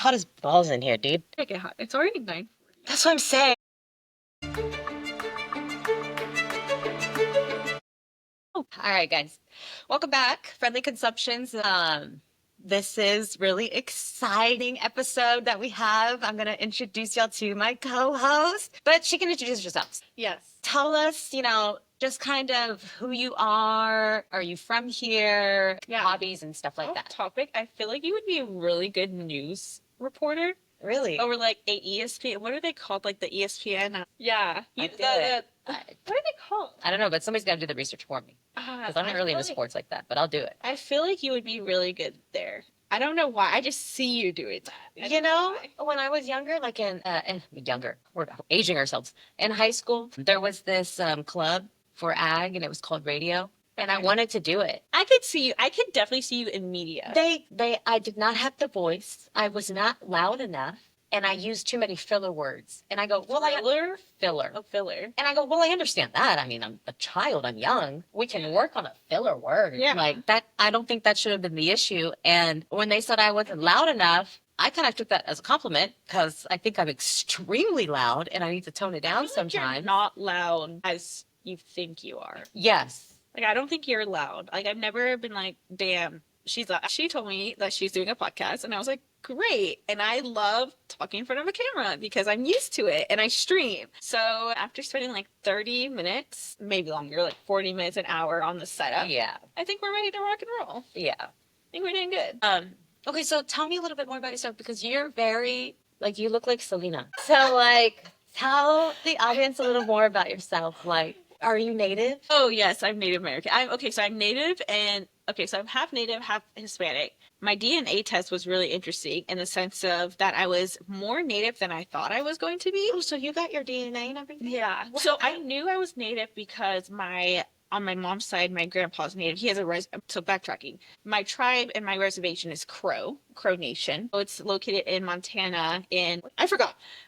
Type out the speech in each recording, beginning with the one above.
hot as balls in here, dude. Make it hot. It's already 9:40. That's what I'm saying. Oh, all right, guys. Welcome back. Friendly Consumptions. This is really exciting episode that we have. I'm going to introduce y'all to my co-host, but she can introduce herself. Yes. Tell us, just kind of who you are. Are you from here? Yeah. Hobbies and stuff like Off that. topic, I feel like you would be a really good news reporter. Really? Over like a ESPN. What are they called? Like the ESPN? Yeah. I'd do it. What are they called? I don't know, but somebody's got to do the research for me. Because I'm not really into sports like that, but I'll do it. I feel like you would be really good there. I don't know why. I just see you doing that. When I was younger, like we're aging ourselves. In high school, there was this club for ag, and it was called radio. And I wanted to do it. I could see you. I could definitely see you in media. I did not have the voice. I was not loud enough. And I used too many filler words. And I go, well, filler. Oh, filler. And I go, well, I understand that. I mean, I'm a child. I'm young. We can work on a filler word. Yeah. Like that. I don't think that should have been the issue. And when they said I wasn't loud enough, I kind of took that as a compliment because I think I'm extremely loud and I need to tone it down sometimes. You're not loud as you think you are. Yes. Like, I don't think you're loud. Like, I've never been like, damn, she's loud. She told me that she's doing a podcast, and I was like, great. And I love talking in front of a camera because I'm used to it and I stream. So after spending like 30 minutes, maybe longer, like 40 minutes, an hour on the setup. Yeah. I think we're ready to rock and roll. Yeah. I think we're doing good. Okay, so tell me a little bit more about yourself because you're very, you look like Selena. So, tell the audience a little more about yourself. Are you Native? Oh, yes, I'm Native American. I'm Native so I'm half Native, half Hispanic. My DNA test was really interesting in the sense of that I was more Native than I thought I was going to be. Oh, so you got your DNA and everything? Yeah. So I knew I was Native because on my mom's side, my grandpa's Native. He has so backtracking. My tribe and my reservation is Crow Nation. So it's located in Montana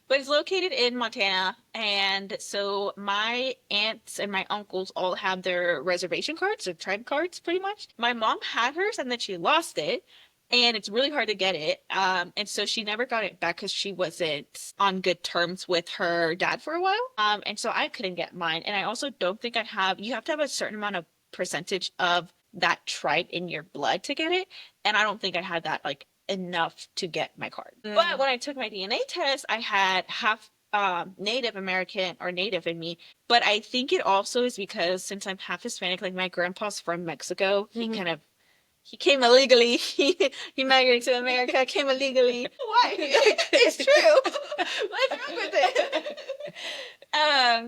but it's located in Montana. And so my aunts and my uncles all have their reservation cards, their tribe cards, pretty much. My mom had hers and then she lost it. And it's really hard to get it. And so she never got it back because she wasn't on good terms with her dad for a while. And so I couldn't get mine. And I also don't think you have to have a certain amount of percentage of that tribe in your blood to get it. And I don't think I had that enough to get my card. But when I took my DNA test, I had half Native American or Native in me. But I think it also is because since I'm half Hispanic, like my grandpa's from Mexico, he came illegally. He migrated to America, came illegally. Why? It's true. What's wrong with it?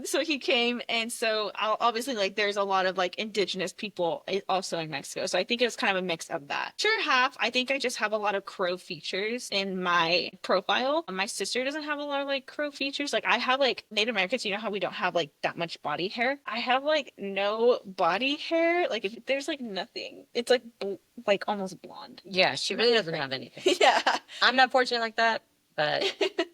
So he came, and so obviously, there's a lot of indigenous people also in Mexico. So I think it was kind of a mix of that. Sure, half. I think I just have a lot of Crow features in my profile. My sister doesn't have a lot of Crow features. I have Native Americans. You know how we don't have that much body hair? I have no body hair. If there's nothing. It's almost blonde. Yeah, she really doesn't have anything. Yeah. I'm not fortunate like that, but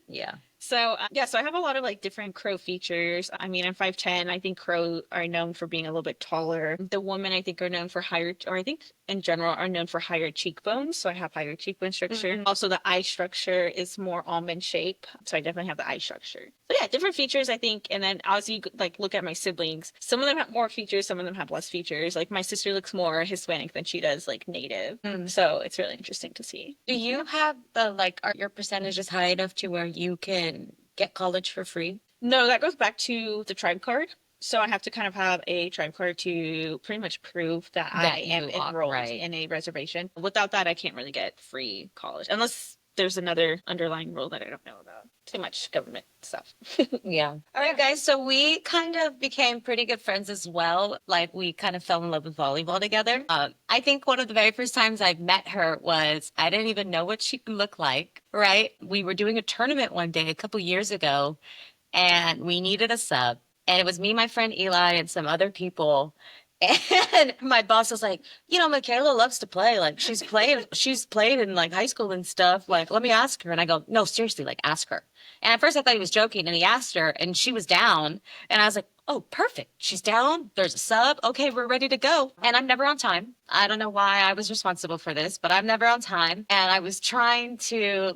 yeah. So, so I have a lot of different Crow features. I mean, I'm 5'10". I think Crow are known for being a little bit taller. The women, I think, are known for I think in general are known for higher cheekbones. So I have higher cheekbone structure. Mm-hmm. Also, the eye structure is more almond shape. So I definitely have the eye structure. So yeah, different features, I think. And then as you look at my siblings, some of them have more features, some of them have less features. My sister looks more Hispanic than she does Native. So it's really interesting to see. Do you have are your percentages high enough to where you can get college for free? No, that goes back to the tribe card. So I have to kind of have a tribe card to pretty much prove that I am enrolled in a reservation. Without that, I can't really get free college unless there's another underlying rule that I don't know about. Too much government stuff. Yeah. All right, guys. So we kind of became pretty good friends as well. We kind of fell in love with volleyball together. I think one of the very first times I met her was I didn't even know what she looked like, right? We were doing a tournament one day a couple years ago, and we needed a sub. And it was me, my friend Eli, and some other people. And my boss was like, Michaela loves to play. She's played in high school and stuff. Let me ask her. And I go, no, seriously, ask her. And at first I thought he was joking, and he asked her and she was down. And I was like, oh, perfect. She's down. There's a sub. Okay, we're ready to go. And I'm never on time. I don't know why I was responsible for this, but I'm never on time. And I was trying to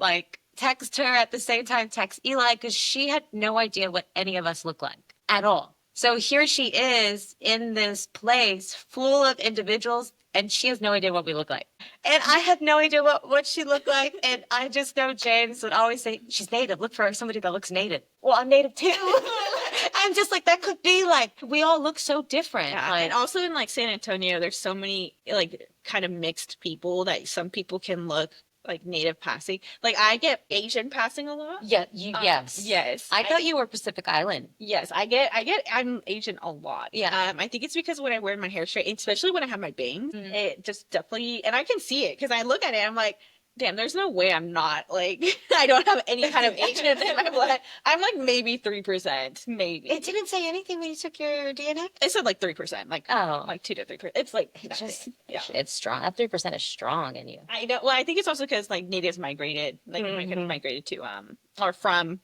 text her at the same time, text Eli, because she had no idea what any of us look like at all. So here she is in this place full of individuals, and she has no idea what we look like. And I had no idea what she looked like. And I just know James would always say, she's native. Look for somebody that looks native. Well, I'm native too. I'm just like, that could be like, we all look so different. Yeah. Like, And also in like San Antonio, there's so many like kind of mixed people that some people can look like native passing. Like I get Asian passing a lot. yeah, yes. Yes. I thought you were Pacific Island. Yes, I'm Asian a lot. Yeah. I think it's because when I wear my hair straight, especially when I have my bangs, Mhm. it just definitely, and I can see it because I look at it, I'm like, damn, there's no way I'm not like, I don't have any kind of Asian in my blood. I'm like maybe 3%, maybe. It didn't say anything when you took your DNA? It said like 3%, like, Oh. like 2 to 3%. It's like, It nothing. just, Yeah. it's strong. That 3% is strong in you. I know. Well, I think it's also because like natives migrated, like Mhm. migrated to, or from,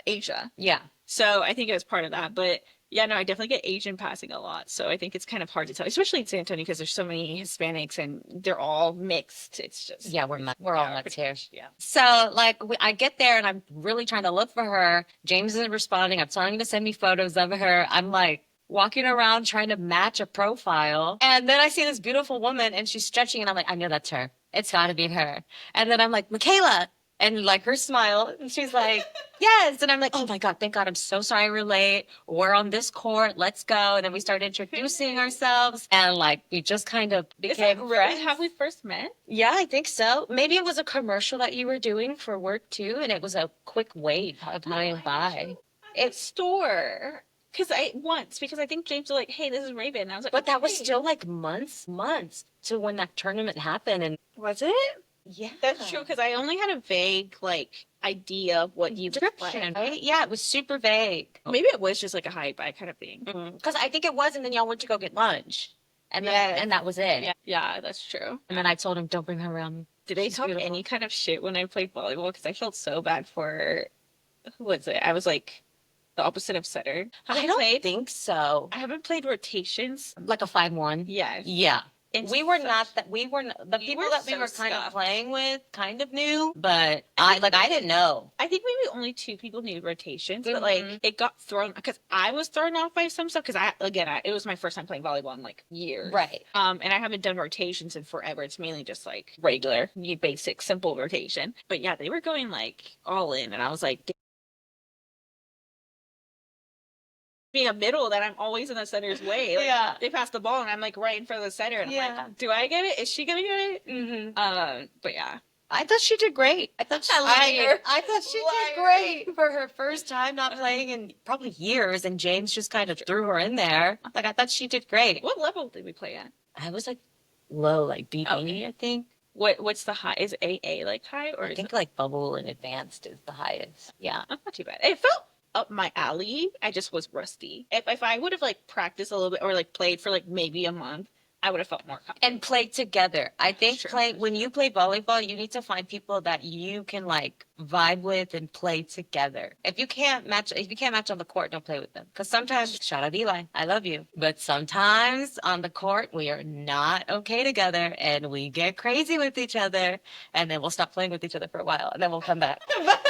Asia. Yeah. So I think it was part of that. But yeah, no, I definitely get Asian passing a lot. So I think it's kind of hard to tell, especially in San Antonio because there's so many Hispanics and they're all mixed. It's just Yeah, we're all nuts here. Yeah. So, like, I get there and I'm really trying to look for her. James isn't responding. I'm telling him to send me photos of her. I'm like walking around trying to match a profile. And then I see this beautiful woman and she's stretching and I'm like, I know that's her. It's got to be her. And then I'm like, Michaela. And like her smile, and she's like, yes. And I'm like, oh my God, thank God. I'm so sorry we're late. We're on this court. Let's go. And then we started introducing ourselves. And like, we just kind of Is that became really friends. how we first met? Yeah, I think so. Maybe it was a commercial that you were doing for work too. And it was a quick wave of going by. It's store. Because I think James was like, hey, this is Raven. And I was like, But that was okay. still like months to when that tournament happened. And Was it? yeah, That's true. Because I only had a vague like idea of what you looked description, like. right? Yeah, it was super vague. Maybe it was just like a hide by kind of thing. Because I think it was, and then y'all went to go get lunch. And then, Yes. and that was it. Yeah, yeah, that's true. And then I told him, don't bring her around. Did they She's talk beautiful. any kind of shit when I played volleyball? Because I felt so bad for who was it? I was like the opposite of setter. I don't think so. I haven't played rotations. Like a 5-1. Yes. Yeah. It's We were such- not that we were the You people were that we so were kind of scuffed. playing with kind of knew, but I didn't know. I think maybe only 2 people knew rotations, but like it got thrown because I was thrown off by some stuff because it was my first time playing volleyball in like years. Right. And I haven't done rotations in forever. It's mainly just like regular, basic, simple rotation. But yeah, they were going like all in, and I was like, being a middle that I'm always in the center's way. Like, Yeah. they pass the ball and I'm like right in front of the center and I'm Yeah. like, do I get it? Is she gonna get it? Mm-hmm. But yeah. I thought she did great. I thought she Liar. I thought she did Liar. great for her first time not playing in probably years, and James just kind of threw her in there. Like I thought she did great. What level did we play at? I was like low, like BB, Okay. I think. What's the high? Is AA like high or I is think it like bubble and advanced is the highest. Yeah. not too bad? It felt up my alley. I just was rusty. If I would have like practiced a little bit or like played for like maybe a month, I would have felt more confident. And play together. I think Sure. when you play volleyball, you need to find people that you can like vibe with and play together. If you can't match on the court, don't play with them. Because sometimes, shout out Eli, I love you. But sometimes on the court, we are not okay together and we get crazy with each other. And then we'll stop playing with each other for a while and then we'll come back.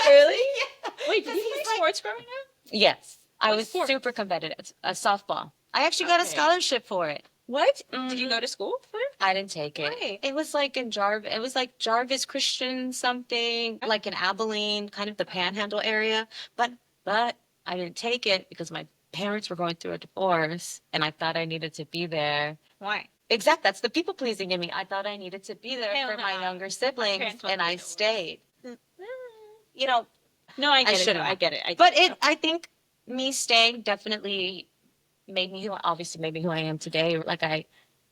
Really? Yeah. Wait, did you He's play like- sports growing up? Yes. I What was sport? super competitive. Softball. I actually got a Okay. scholarship for it. What? Did you Mhm. go to school for it? I didn't take it. Why? It was like in It was like Jarvis Christian something, like in Abilene, kind of the Panhandle area. But I didn't take it because my parents were going through a divorce, and I thought I needed to be there. Why? Exact. That's the people pleasing in me. I thought I needed to be there Hell for my no. younger siblings, parents and wouldn't I do it. stayed. You know, No, I get it. should've though. I not. get it. but I think me staying definitely made me who I am today. Like I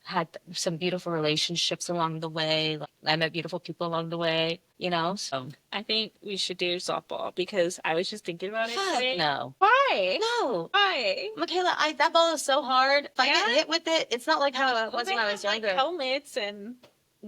had some beautiful relationships along the way. Like I met beautiful people along the way, so. I think we should do softball because I was just thinking about it Fuck today. no. Why? No. Why? Michaela, that ball is so hard. If I get Yeah? hit with it, it's not like how it was They when I was have, like, younger. helmets and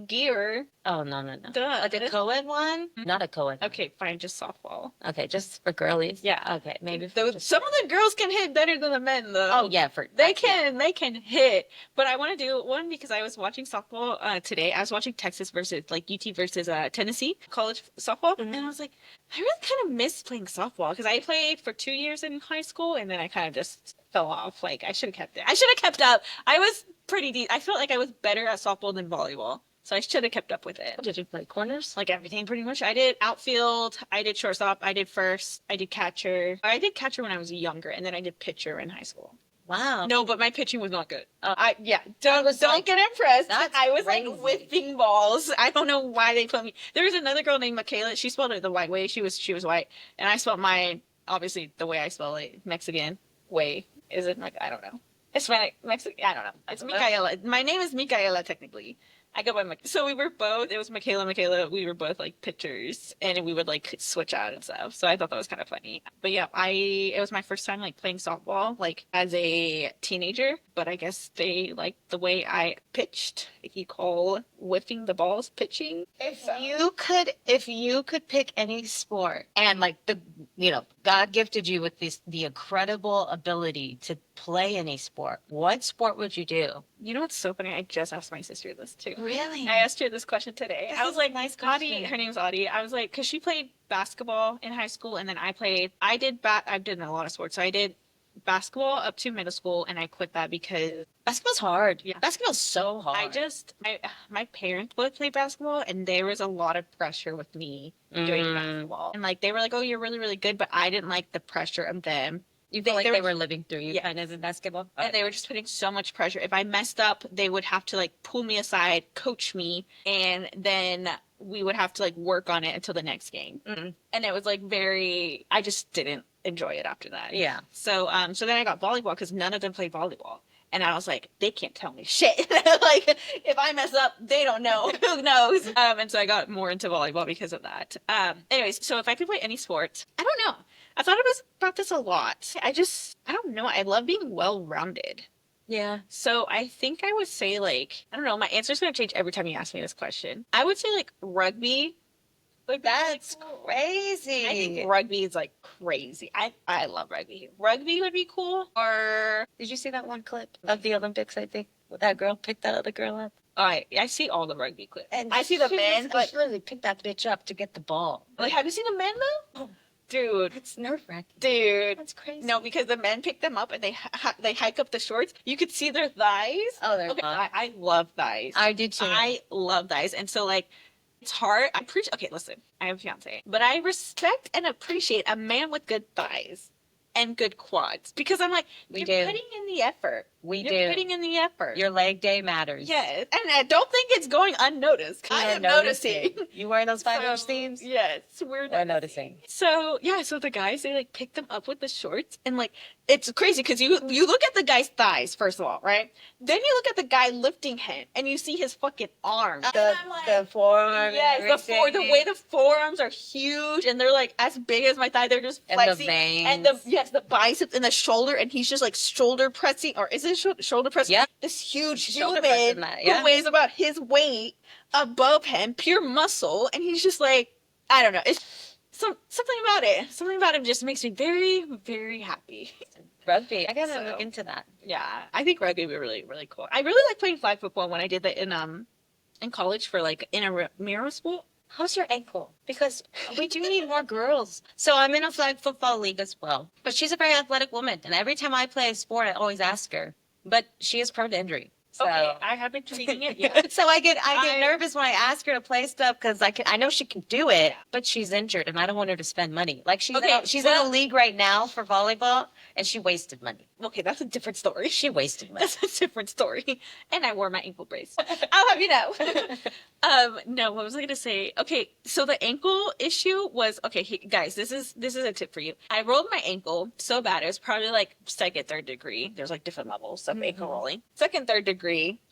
gear. Oh, no, no, no. Duh. Like a co-ed one? Not a co-ed. Okay, fine, just softball. Okay, just for girlies. Yeah. Okay, maybe. Some of the girls can hit better than the men, though. Oh, yeah, they can hit. But I want to do one because I was watching softball today. I was watching Texas versus like UT versus Tennessee college softball, and I was like, I really kind of miss playing softball because I played for 2 years in high school, and then I kind of just fell off. Like I should have kept it. I should have kept up. I was pretty deep. I felt like I was better at softball than volleyball. So I should have kept up with it. Did you play corners? Like everything pretty much. I did outfield, I did shortstop, I did first, I did catcher. I did catcher when I was younger, and then I did pitcher in high school. Wow. No, but my pitching was not good. Don't like, get impressed. I was like whipping balls. I don't know why they put me. There was another girl named Michaela. She spelled it the white way. She was white, and I spelled mine obviously the way I spell it, Mexican way. Is it like I don't know. Hispanic, Mexican. I don't know. It's Michaela. My name is Michaela technically. I go by so we were both. It was Michaela. We were both like pitchers, and we would like switch out and stuff. So I thought that was kind of funny. But yeah, it was my first time like playing softball like as a teenager. But I guess they liked the way I pitched. You call whipping the balls pitching. If you could pick any sport and like God gifted you with the incredible ability to play any sport, what sport would you do? You know what's so funny? I just asked my sister this too. Really? I asked her this question today. I was like, nice Audie, question. her name's Audie. I was like, because she played basketball in high school, and then I did a lot of sports. So I did basketball up to middle school, and I quit that because Basketball's hard. Yeah. Basketball's so hard. my parents both played basketball, and there was a lot of pressure with me doing basketball. And like, they were like, oh, you're really, really good, but I didn't like the pressure of them. You feel like they were living through you kind of in basketball? And they were just putting so much pressure. If I messed up, they would have to like pull me aside, coach me, and then we would have to like work on it until the next game. Mm-hmm. And it was like I just didn't enjoy it after that. Yeah. So then I got volleyball because none of them played volleyball. And I was like, they can't tell me shit. Like, if I mess up, they don't know. Who knows? And so I got more into volleyball because of that. Anyways, so if I could play any sport, I don't know. I thought about this a lot. I don't know. I love being well-rounded. Yeah. So I think I would say like, I don't know. My answer's going to change every time you ask me this question. I would say like rugby. Like, that's crazy. I think rugby is like crazy. I love rugby. Rugby would be cool. Or did you see that one clip of the Olympics? I think that girl picked that other girl up. I see all the rugby clips. And I see the men, but she literally picked that bitch up to get the ball. Like, have you seen the men though? Oh, dude, it's nerve-wracking. Dude, That's crazy. No, because the men pick them up and they hike up the shorts. You could see their thighs. Oh, they're I love thighs. I do too. I love thighs, and so like. It's hard. Okay, listen. I have a fiance, but I respect and appreciate a man with good thighs and good quads because I'm like, you're putting in the effort. You're putting in the effort. Your leg day matters. Yes, and I don't think it's going unnoticed. I am noticing. You wearing those 5-inch seams? Yes, we're noticing. So yeah, so the guys, they like pick them up with the shorts, and like it's crazy because you look at the guy's thighs first of all, right? Then you look at the guy lifting him, and you see his fucking arms. The forearm. Yes, the way the forearms are huge, and they're like as big as my thigh. They're just flexing, and the veins, the biceps and the shoulder, and he's just like shoulder pressing, or is it shoulder pressing? Yeah. This huge Shoulder human yeah. who weighs about his weight above him, pure muscle, and he's just like, I don't know. It's something about it. Something about him just makes me very, very happy. Rugby. I gotta look into that. Yeah, I think rugby would be really, really cool. I really like playing flag football when I did that in college for like intramural sport. How's your ankle? Because we do need more girls. So I'm in a flag football league as well. But she's a very athletic woman. And every time I play a sport, I always ask her. But she is prone to injury. So. Okay, I have been treating it. Yeah. So I get nervous when I ask her to play stuff because I know she can do it, but she's injured and I don't want her to spend money. Like she's in a league right now for volleyball and she wasted money. Okay, that's a different story. She wasted money. That's a different story. And I wore my ankle brace. I'll have you know. No, what was I gonna say? Okay, so the ankle issue was guys. This is a tip for you. I rolled my ankle so bad it was probably like second, third degree. There's like different levels of ankle rolling. Second, third degree.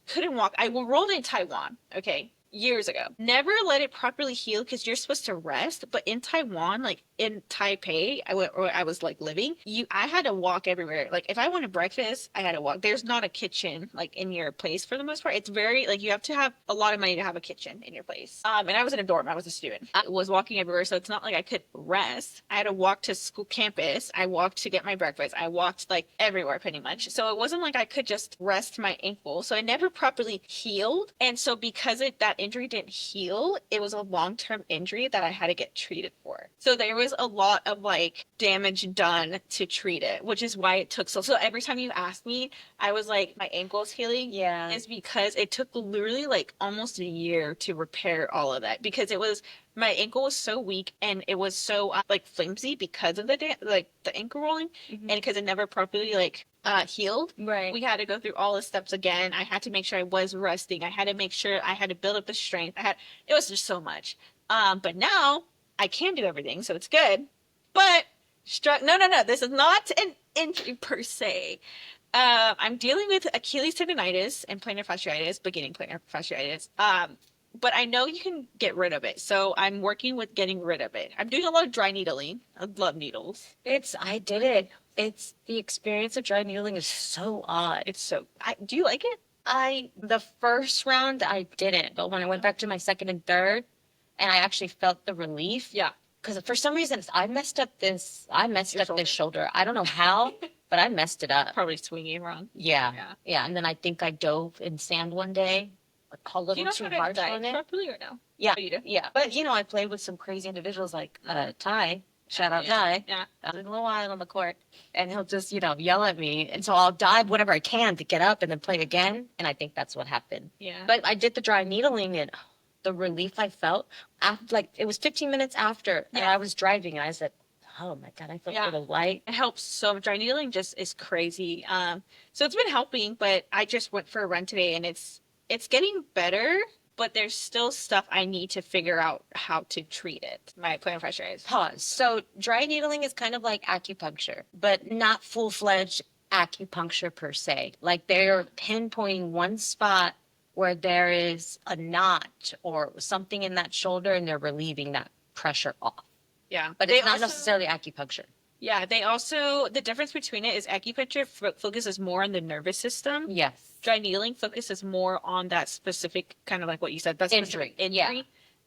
Couldn't walk. I rolled in Taiwan. Okay. years ago. Never let it properly heal because you're supposed to rest. But in Taiwan, like in Taipei, I was like living. I had to walk everywhere. Like if I wanted breakfast, I had to walk. There's not a kitchen like in your place for the most part. It's very like you have to have a lot of money to have a kitchen in your place. And I was in a dorm. I was a student. I was walking everywhere, so it's not like I could rest. I had to walk to school campus. I walked to get my breakfast. I walked like everywhere pretty much. So it wasn't like I could just rest my ankle. So it never properly healed. And so because that injury didn't heal, it was a long-term injury that I had to get treated for. So there was a lot of like damage done to treat it, which is why it took so every time you asked me, I was like, my ankle's healing. Yeah. Is because it took literally like almost a year to repair all of that because it was my ankle was so weak and it was so like flimsy because of the ankle rolling and because it never properly like healed. Right. We had to go through all the steps again. I had to make sure I was resting. I had to make sure I had to build up the strength. It was just so much. But now I can do everything, so it's good. But no. This is not an injury per se. I'm dealing with Achilles tendonitis and plantar fasciitis, beginning plantar fasciitis. But I know you can get rid of it. So I'm working with getting rid of it. I'm doing a lot of dry needling. I love needles. I did it. It's the experience of dry needling is so odd. Do you like it? The first round I didn't, but when I went back to my second and third, and I actually felt the relief. Yeah. Because for some reason I messed up this shoulder. I don't know how, but I messed it up. Probably swinging wrong. Yeah. And then I think I dove in sand one day, like a little too hard on it. Properly or no? Yeah. Oh, you do? Yeah. But I played with some crazy individuals like Ty. Shout out Ty. Yeah. A little while on the court, and he'll just yell at me, and so I'll dive whatever I can to get up and then play again. And I think that's what happened. Yeah. But I did the dry needling and the relief I felt after, like it was 15 minutes after, and I was driving, and I said, "Oh my god, I felt a little light." It helps so much. Dry needling just is crazy. So it's been helping, but I just went for a run today, and it's getting better. But there's still stuff I need to figure out how to treat it. My plantar fasciitis. Pause. So dry needling is kind of like acupuncture, but not full-fledged acupuncture per se. Like they're pinpointing one spot where there is a knot or something in that shoulder, and they're relieving that pressure off. Yeah. But it's not necessarily acupuncture. Yeah, the difference between it is acupuncture focuses more on the nervous system. Yes. Dry needling focuses more on that specific kind of like what you said, that Injury. Injury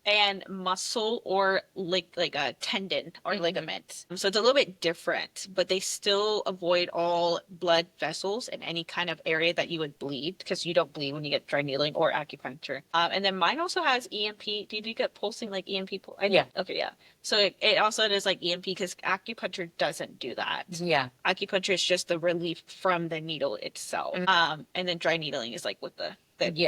and muscle or like a tendon or ligament. So it's a little bit different, but they still avoid all blood vessels in any kind of area that you would bleed because you don't bleed when you get dry needling or acupuncture. And then mine also has EMP. Do you get pulsing like EMP? Yeah. Okay, yeah. So it also does like EMP because acupuncture doesn't do that. Yeah. Acupuncture is just the relief from the needle itself. And then dry needling is like with the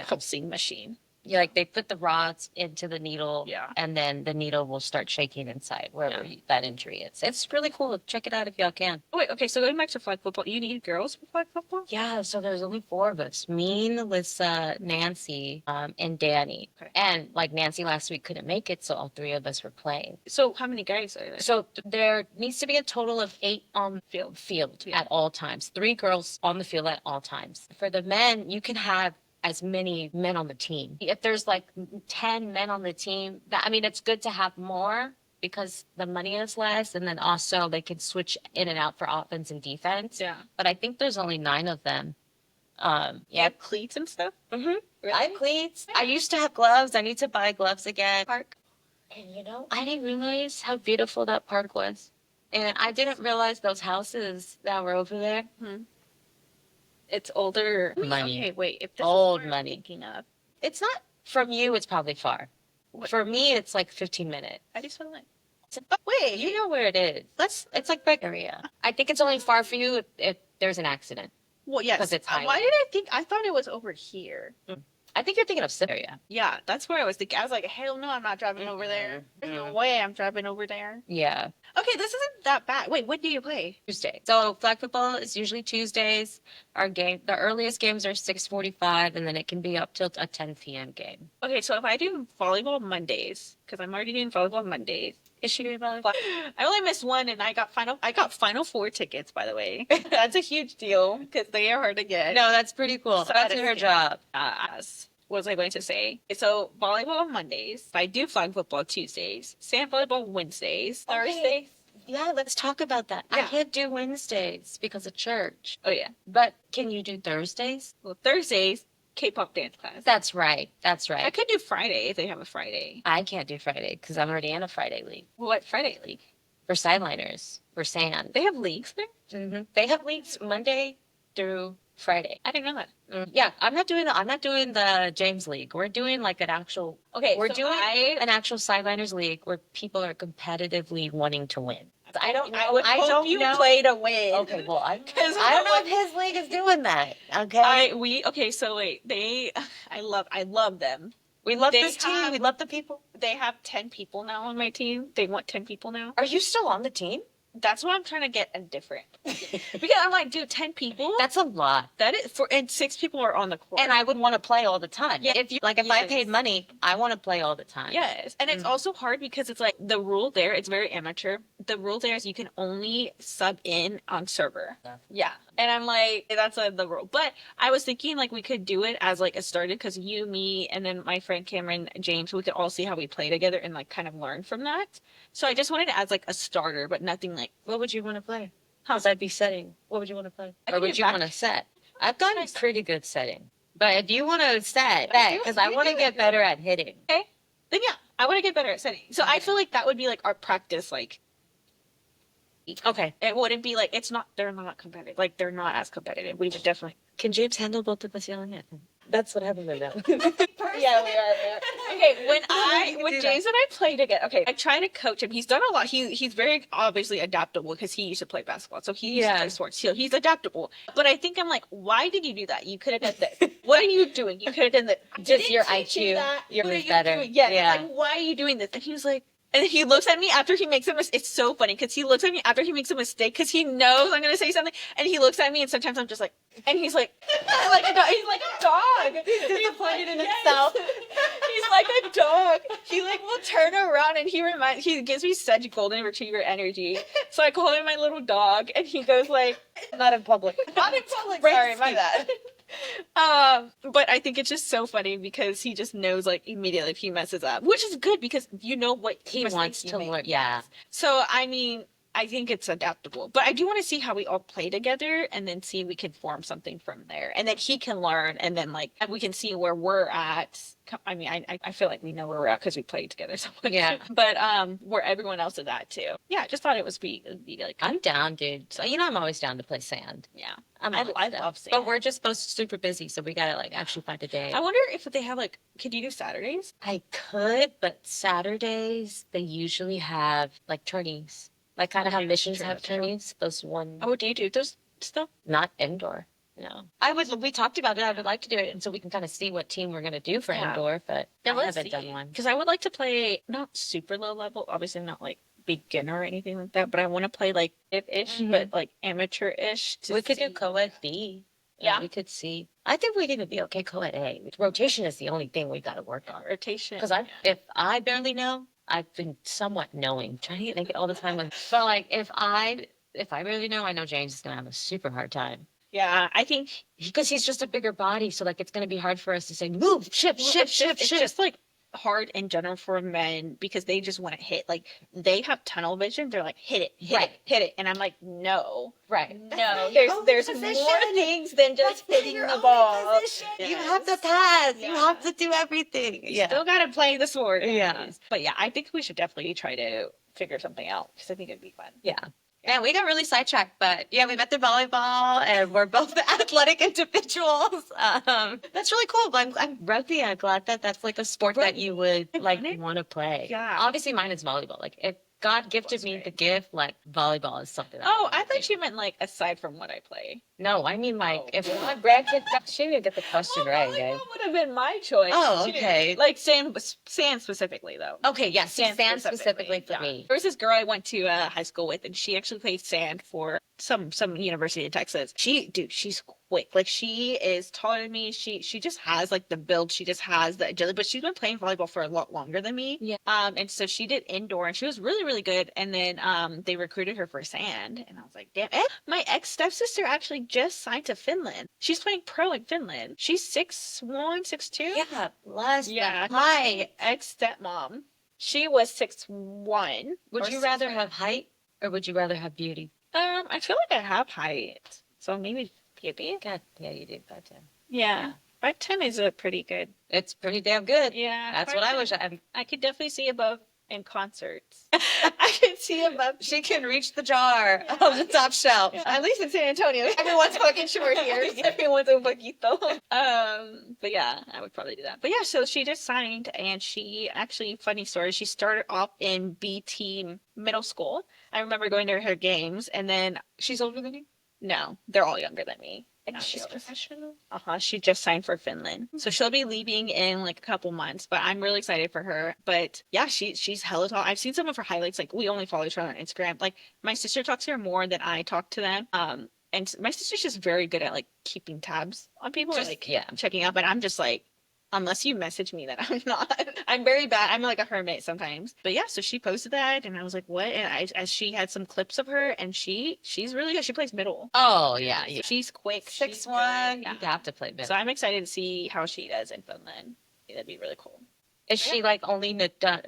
pulsing machine. Yeah, like they put the rods into the needle, Yeah. and then the needle will start shaking inside wherever that injury is. It's really cool. Check it out if y'all can. Oh, wait, okay, so going back to flag football, you need girls for flag football? Yeah, so there's only 4 of us. Me, Melissa, Nancy, and Danny. Okay. And like Nancy last week couldn't make it, so all 3 of us were playing. So how many guys are there? So there needs to be a total of 8 on field at all times. 3 girls on the field at all times. For the men, you can have as many men on the team. If there's like 10 men on the team, it's good to have more because the money is less, and then also they can switch in and out for offense and defense. Yeah. But I think there's only 9 of them. You have cleats and stuff? Mm-hmm. Really? I have cleats. I used to have gloves. I need to buy gloves again. Park. And I didn't realize how beautiful that park was. And I didn't realize those houses that were over there. Mm-hmm. It's older Money. Okay, wait. If this Old is what money. I'm thinking of, It's not, from you, it's probably far. What? For me, it's like 15 minutes. I just want to Wait, you know where it is. It's like Bay Area. I think it's only far for you if there's an accident. Well, yes. 'Cause it's Why highway. did I thought it was over here. I think you're thinking of Syria. Yeah, that's where I was thinking. I was like, hell no, I'm not driving over there. There's no way I'm driving over there. Yeah. Okay, this isn't that bad. Wait, when do you play? Tuesday. So flag football is usually Tuesdays. The earliest games are 6:45, and then it can be up till a 10 p.m. game. Okay, so if I do volleyball Mondays, because I'm already doing volleyball Mondays. Is she doing volleyball? I only missed one, and I got Final Four tickets. By the way, that's a huge deal because they are hard to get. No, that's pretty cool. So That's that is her good. job. Yes. What was I going to say? So volleyball on Mondays. I do flag football Tuesdays. Sand volleyball Wednesdays. Thursdays. Yeah, let's talk about that. I Yeah. can't do Wednesdays because of church. Oh yeah. But can you do Thursdays? Well, Thursdays, K-pop dance class. That's right. That's I right. could do Friday if they have a Friday. I can't do Friday because I'm already in a Friday league What Friday league? for sideliners, for sand. They have leagues there? They have leagues Monday through Friday. I didn't know that. Yeah, I'm not doing the James League. We're doing like an actual. Okay, We're so doing I- an actual sideliners league where people are competitively wanting to win. I don't know. I would hope don't you know. play to win. Okay, well, I 'Cause don't know if his league is doing that. Okay, Okay, so wait, I love them. we love they this team. have- We love the people. They have 10 people now on my team. They want 10 people now. Are you still on the team? That's what I'm trying to get different. Because I'm like, dude, 10 people? That's a lot. That is and 6 people are on the court. And I would want to play all the time. Yeah. If I Yes. paid money, I want to play all the time. Yes. And it's also hard because it's like the rule there, it's very amateur. The rule there is you can only sub in on server. Yeah. And I'm like, that's the rule. But I was thinking like we could do it as like a starter because you, me, and then my friend Cameron, James, we could all see how we play together and like kind of learn from that. So I just wanted it as like a starter, but nothing like, What would you want to play? Because I'd be setting. What would you want to play? I Or can would do you back- want to set? I've gotten pretty good setting. But if you want to set, do- because I you want to do get it. better at hitting. okay, then yeah, I want to get better at setting. So I feel like that would be like our practice, like, Okay. it wouldn't be like, they're not competitive. Like, they're not as competitive. We would definitely. Can James handle both of us yelling at him? That's what happened to them. Yeah, we are. Okay, We can when do James and I play together, okay, I try to coach him. He's done a lot. He's very obviously adaptable because he used to play basketball, so he used to play sports. So he's adaptable. But I think I'm like, why did you do that? You could have done this. What are you doing? You could have done that. Just your IQ. You're What are you better. doing? Yeah. Yeah. Like, why are you doing this? And he was like. And he looks at me after he makes a mistake. It's so funny because he looks at me after he makes a mistake because he knows I'm going to say something. And he looks at me and sometimes I'm just like, and he's like he's like a dog. He's disappointed in yes. himself. He's like a dog. He like will turn around and he gives me such golden retriever energy. So I call him my little dog and he goes like, Not in public. not in public. Breaks Sorry, my me. bad. But I think it's just so funny because he just knows like immediately if he messes up, which is good because you know what He mistakes wants you to make. learn. Yeah. So I mean, I think it's adaptable, but I do want to see how we all play together and then see if we can form something from there, and then he can learn, and then like we can see where we're at. I mean, I feel like we know where we're at because we played together so much. Yeah. But where everyone else is at too. Yeah, I just thought it'd be like I'm down, dude. So, I'm always down to play sand. yeah. I'm I always down. love sand. But we're just both super busy, so we gotta like actually find a day. I wonder if they have like, could you do Saturdays? I could, but Saturdays they usually have like tourneys, like kind of how Okay, missions true, have true. tourneys. Those one, Oh, do you do those stuff? not indoor. No, I would. We talked about it. I would like to do it, and so we can kind of see what team we're gonna do for Yeah. indoor. But I haven't done one. Because I would like to play not super low level, obviously not like beginner or anything like that, but I want to play like ish, Mhm. but like amateur-ish. We could do co-ed B. Yeah. we could see. I think we'd even be okay co-ed A. Rotation is the only thing we got to work on. rotation. Because if I barely know, I've been somewhat knowing, trying to get naked all the time. But like, if I barely know, I know James is gonna have a super hard time Yeah, I think because he's just a bigger body. So like, it's gonna be hard for us to say move, shift, shift, shift, it's shift. just like hard in general for men because they just want to hit. Like they have tunnel vision. They're like hit it, Right. hit it, and I'm like no, Right. no. Only There's position. more things than just hitting the ball. You have to pass. You Yes. have to do everything. You still gotta play the sport. Yeah. But yeah, I think we should definitely try to figure something out because I think it'd be fun. Yeah. Yeah, we got really sidetracked, but yeah, we met through volleyball, and we're both athletic individuals. That's really cool. But I'm rugby. I'm glad that that's like a sport that you would like Right. want to play. Yeah. Obviously, mine is volleyball. Like if God gifted me the gift, like volleyball is something. Oh, I wanna thought do. you meant like aside from what I play. No, I mean like Oh. if my grandkids, she didn't get the question right, guys. That would have been my choice. Oh, too. okay. Like sand specifically though. Okay, yes, sand specifically for yeah. me. There was this girl I went to high school with, and she actually played sand for some university in Texas. She's quick. Like she is taller than me. She just has like the build. She just has the agility. But she's been playing volleyball for a lot longer than me. Yeah. And so she did indoor, and she was really really good. And then they recruited her for sand, and I was like, damn. And my ex stepsister actually just signed to Finland. She's playing pro in Finland. She's 6'1", 6'2". Yeah, bless Yeah, the my height. ex-stepmom, she was 6'1". Would or you rather 6'1". have height or would you rather have beauty? I feel like I have height, so maybe beauty. God, yeah, you do. Goddamn. Yeah, 5'10" is a pretty good. It's pretty damn good. Yeah, That's what I 5'10". wish I could definitely see above in concerts. I could see above. She can reach the jar on the top shelf. Yeah, at least in San Antonio, everyone's fucking short here. Everyone's a poquito. But yeah, I would probably do that. But yeah, so she just signed, and she actually, funny story, she started off in B team middle school. I remember going to her games, and then She's older than you? no, they're all younger than me. And she's professional? She just signed for Finland. So she'll be leaving in like a couple months, but I'm really excited for her. But yeah, she's hella tall. I've seen some of her highlights. Like, we only follow each other on Instagram. Like, my sister talks to her more than I talk to them. And my sister's just very good at like keeping tabs on people, Just, like yeah. checking up. And I'm just like, unless you message me, that I'm not. I'm very bad. I'm like a hermit sometimes. But yeah, so she posted that, and I was like, what? And as she had some clips of her, and she's really good. She plays middle. Oh, yeah. So she's quick. 6'1". Yeah. You have to play middle. So I'm excited to see how she does in Finland. That'd be really cool. Is she like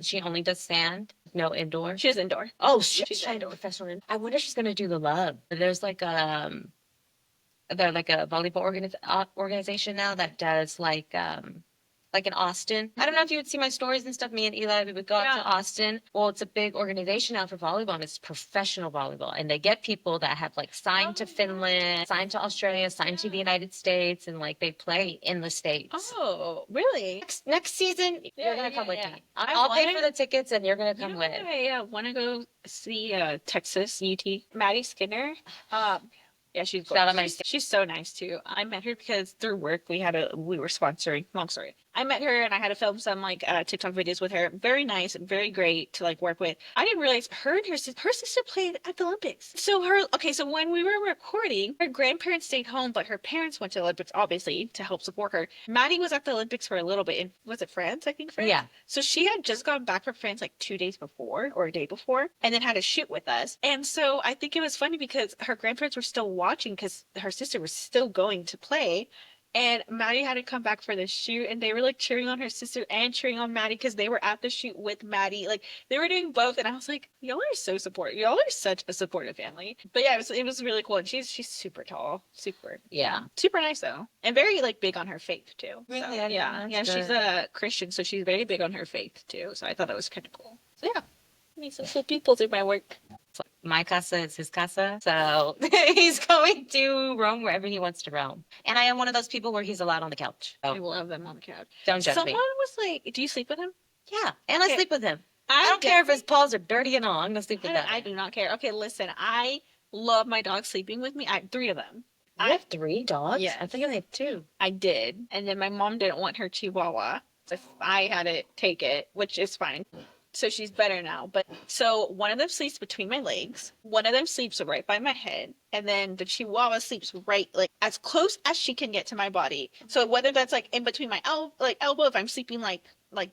she only does sand? No indoor? She's indoor. Oh, she's She's trying to indoor. professional. I wonder if she's gonna do the love. There's like they're like a volleyball organization now that does like in Austin. I don't know if you would see my stories and stuff. Me and Eli, we would go out to Austin. Well, it's a big organization now for volleyball, and it's professional volleyball. And they get people that have like signed to Finland, signed to Australia, signed to the United States, and like they play in the States. Oh, really? Next season, you're gonna come with yeah. me. I'll pay for the tickets, and you're gonna come with. I want to go see Texas UT. Maddie Skinner. Yeah, she's Shout out gorgeous. Maddie. She's so nice too. I met her because through work we were sponsoring. Long story. I met her and I had to film some like TikTok videos with her. Very nice, very great to like work with. I didn't realize her and her sister played at the Olympics. So so when we were recording, her grandparents stayed home, but her parents went to the Olympics obviously to help support her. Maddie was at the Olympics for a little bit in, was it France? I think France. Yeah. So she had just gone back from France like 2 days before or a day before, and then had a shoot with us. And so I think it was funny because her grandparents were still watching because her sister was still going to play. And Maddie had to come back for the shoot, and they were like cheering on her sister and cheering on Maddie because they were at the shoot with Maddie. Like, they were doing both, and I was like, y'all are so supportive. Y'all are such a supportive family. But yeah, it was really cool, and she's super tall, super nice though, and very like big on her faith too. Really? So, yeah. She's a Christian, so she's very big on her faith too. So I thought that was kind of cool. So yeah, meet some cool people through my work. My casa is his casa. So he's going to roam wherever he wants to roam. And I am one of those people where he's allowed on the couch. So I love them on the couch. don't judge Someone me. was like, "Do you sleep with him?" Yeah. And I Okay. sleep with him. I don't care if his paws are dirty and all. I'm going to sleep with that. I do not care. Okay, listen, I love my dog sleeping with me. I have 3 of them. I have 3 dogs? Yes. I think I have 2. I did. And then my mom didn't want her Chihuahua. So I had to take it, which is fine. So she's better now. But so one of them sleeps between my legs. One of them sleeps right by my head. And then the Chihuahua sleeps right, like as close as she can get to my body. So whether that's like in between my elbow, if I'm sleeping like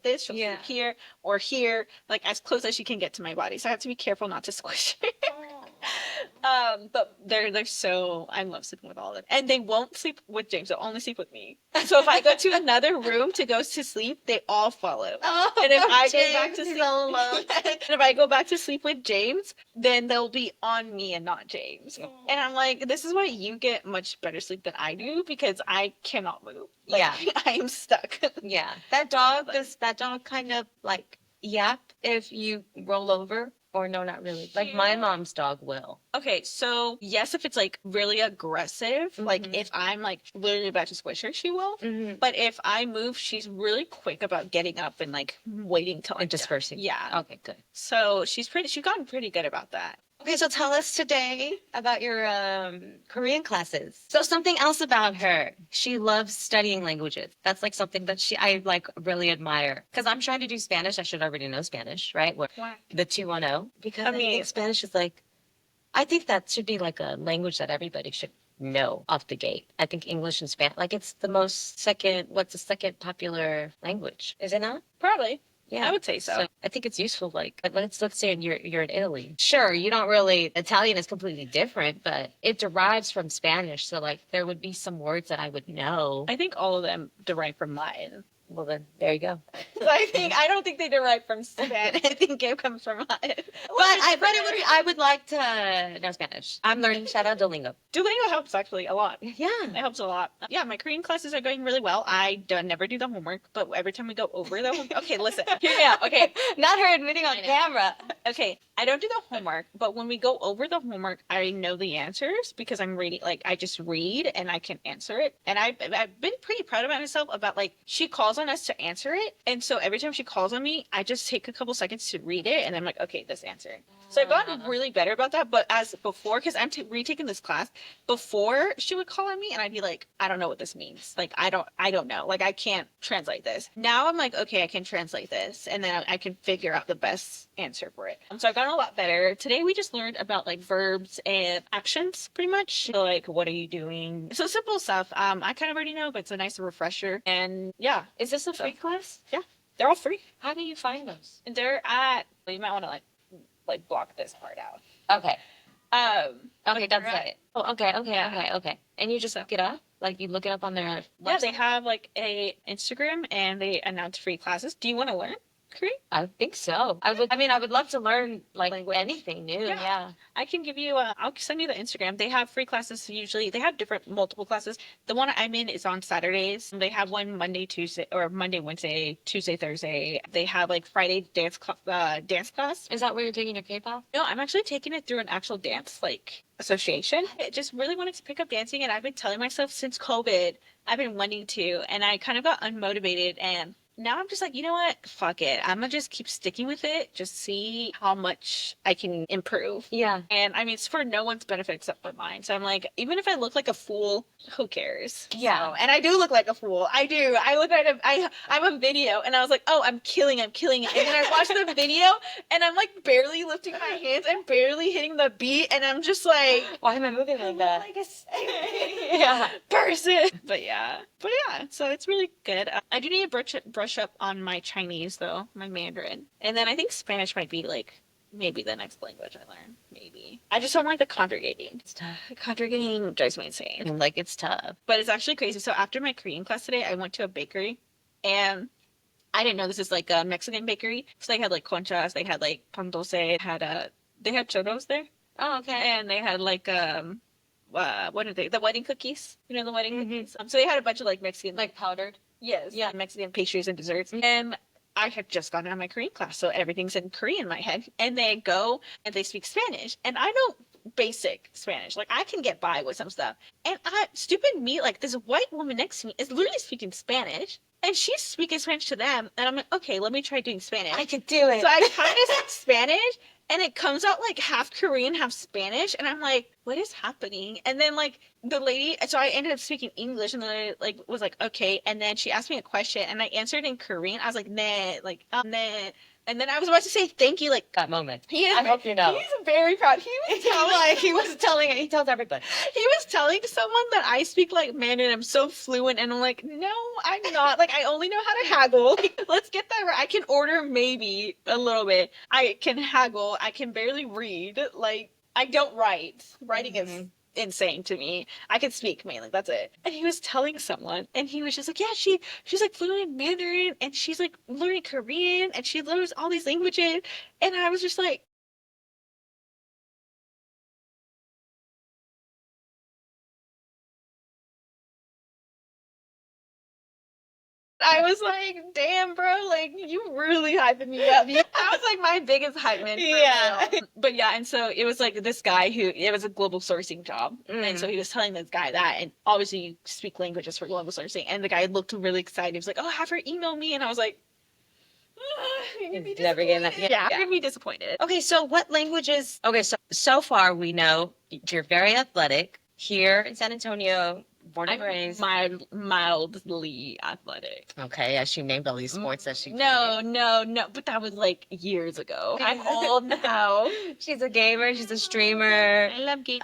this, she'll sleep here or here, like as close as she can get to my body. So I have to be careful not to squish her. But they're so, I love sleeping with all of them. And they won't sleep with James, they'll only sleep with me. So if I go to another room to go to sleep, they all follow. Oh, And if I go James, back to he's sleep all alone. and if I go back to sleep with James, then they'll be on me and not James. And I'm like, this is why you get much better sleep than I do, because I cannot move. Like, Yeah. I am stuck. Yeah. That dog kind of like yap if you roll over. Or no, not really. Like my mom's dog will. Okay, so yes, if it's like really aggressive, like Mhm. if I'm like literally about to squish her, she will. Mm-hmm. But if I move, she's really quick about getting up and like waiting till I'm And dispersing. done. Yeah. Okay, good. So she's gotten pretty good about that. Okay, so tell us today about your Korean classes. So something else about her. She loves studying languages. That's like something that I like really admire. Because I'm trying to do Spanish. I should already know Spanish, right? Why? The 210. Because I I mean- think Spanish is like, I think that should be like a language that everybody should know off the gate. I think English and Spanish, like it's the most what's the second popular language? Is it not? Probably. Yeah. I would say so. I think it's useful. Like let's say you're in Italy. Sure, you don't really Italian is completely different, but it derives from Spanish. So like there would be some words that I would know. I think all of them derive from Latin. Well then, there you go. So I don't think they derive from Spanish. I think it comes from Latin. But I would like to know Spanish. I'm learning. Shout out Duolingo. Duolingo helps actually a lot. Yeah. It helps a lot. Yeah, my Korean classes are going really well. I never do the homework, but every time we go over the homework, okay, listen, hear me out. Okay, Not her admitting on camera. okay, I don't do the homework, but when we go over the homework, I know the answers because I'm reading. Like I just read and I can answer it. And I've been pretty proud of myself about like she calls on us to answer it, and so every time she calls on me, I just take a couple seconds to read it, and I'm like, okay, this answer. So I've gotten really better about that. But as before, because I'm retaking this class, before she would call on me, and I'd be like, I don't know what this means. Like I don't know. Like I can't translate this. Now I'm like, okay, I can translate this, and then I can figure out the best answer for it. So I've gotten a lot better. Today we just learned about like verbs and actions, pretty much. So like, what are you doing? So simple stuff. I kind of already know, but it's a nice refresher. And yeah, Is this a free class? yeah, they're all free. How do you find those? And they're at. Well, you might want to like block this part out. Okay. Okay, that's right. it. Oh, okay. And you just look it up? Like you look it up on their Yeah, website? they have like a Instagram and they announce free classes. Do you want to learn Korean? I think so. I would love to learn like Language. anything new. Yeah. Yeah. I can give you. I'll send you the Instagram. They have free classes. Usually, they have multiple classes. The one I'm in is on Saturdays. They have one Monday, Tuesday, or Monday, Wednesday, Tuesday, Thursday. They have like Friday dance class. Is that where you're taking your K-pop? No, I'm actually taking it through an actual dance like association. I just really wanted to pick up dancing, and I've been telling myself since COVID I've been wanting to, and I kind of got unmotivated, and now I'm just like, you know what? Fuck it. I'm gonna just keep sticking with it. Just see how much I can improve. Yeah. And I mean, it's for no one's benefit except for mine. So I'm like, even if I look like a fool, who cares? Yeah. So, and I do look like a fool. I do. I look at I'm a video, and I was like, oh, I'm killing it. And then I watched the video, and I'm like barely lifting my hands and barely hitting the beat, and I'm just like, Why am I moving like that? like a Yeah. person. But yeah, so it's really good. I do need to brush up on my Chinese though, my Mandarin, and then I think Spanish might be like maybe the next language I learn. Maybe I just don't like the conjugating. It's tough. Conjugating drives me insane. Like it's tough. But it's actually crazy. So after my Korean class today, I went to a bakery, and I didn't know this is like a Mexican bakery. So they had like conchas, they had like pan dulce, they had churros there. Oh, okay. And they had like what are they? The wedding cookies. You know the wedding Mhm. cookies. So they had a bunch of like Mexican, Like powdered. yes, Yeah. Mexican pastries and desserts. And I had just gotten out of my Korean class, so everything's in Korean in my head. And they go and they speak Spanish, and I know basic Spanish. Like I can get by with some stuff. And stupid me, like this white woman next to me is literally speaking Spanish, and she's speaking Spanish to them. And I'm like, okay, let me try doing Spanish. I could do it. So I kind of speak Spanish, and it comes out like half Korean, half Spanish, and I'm like, what is happening? And then like the lady, so I ended up speaking English, and then I like was like, okay, and then she asked me a question, and I answered in Korean. I was like, nah, like, nah. And then I was about to say thank you, like that moment. he is. I hope you know. He's very proud. He Tells everybody. was telling someone that I speak like Mandarin. I'm so fluent, and I'm like, no, I'm not. Like I only know how to haggle. Like, let's get that right. I can order maybe a little bit. I can haggle. I can barely read. Like I don't write. Writing is insane to me. I can speak mainly. That's it. And he was telling someone, and he was just like, yeah, she's like fluent in Mandarin, and she's like learning Korean, and she learns all these languages. And I was just like, I was like, damn, bro, like you really hyping me up. I was like my biggest hype man. Yeah. But yeah, and so it was like this guy who it was a global sourcing job. And so he was telling this guy that, and obviously you speak languages for global sourcing. And the guy looked really excited. He was like, oh, have her email me. And I was like, you're gonna be Never getting that. disappointed. Yeah, you're gonna be disappointed. Okay, so what languages? Okay, so far we know you're very athletic here in San Antonio, born and raised. Mildly athletic. Okay, as she named all these sports that she. No, but that was like years ago. I'm old now. She's a gamer. She's a streamer. I love games.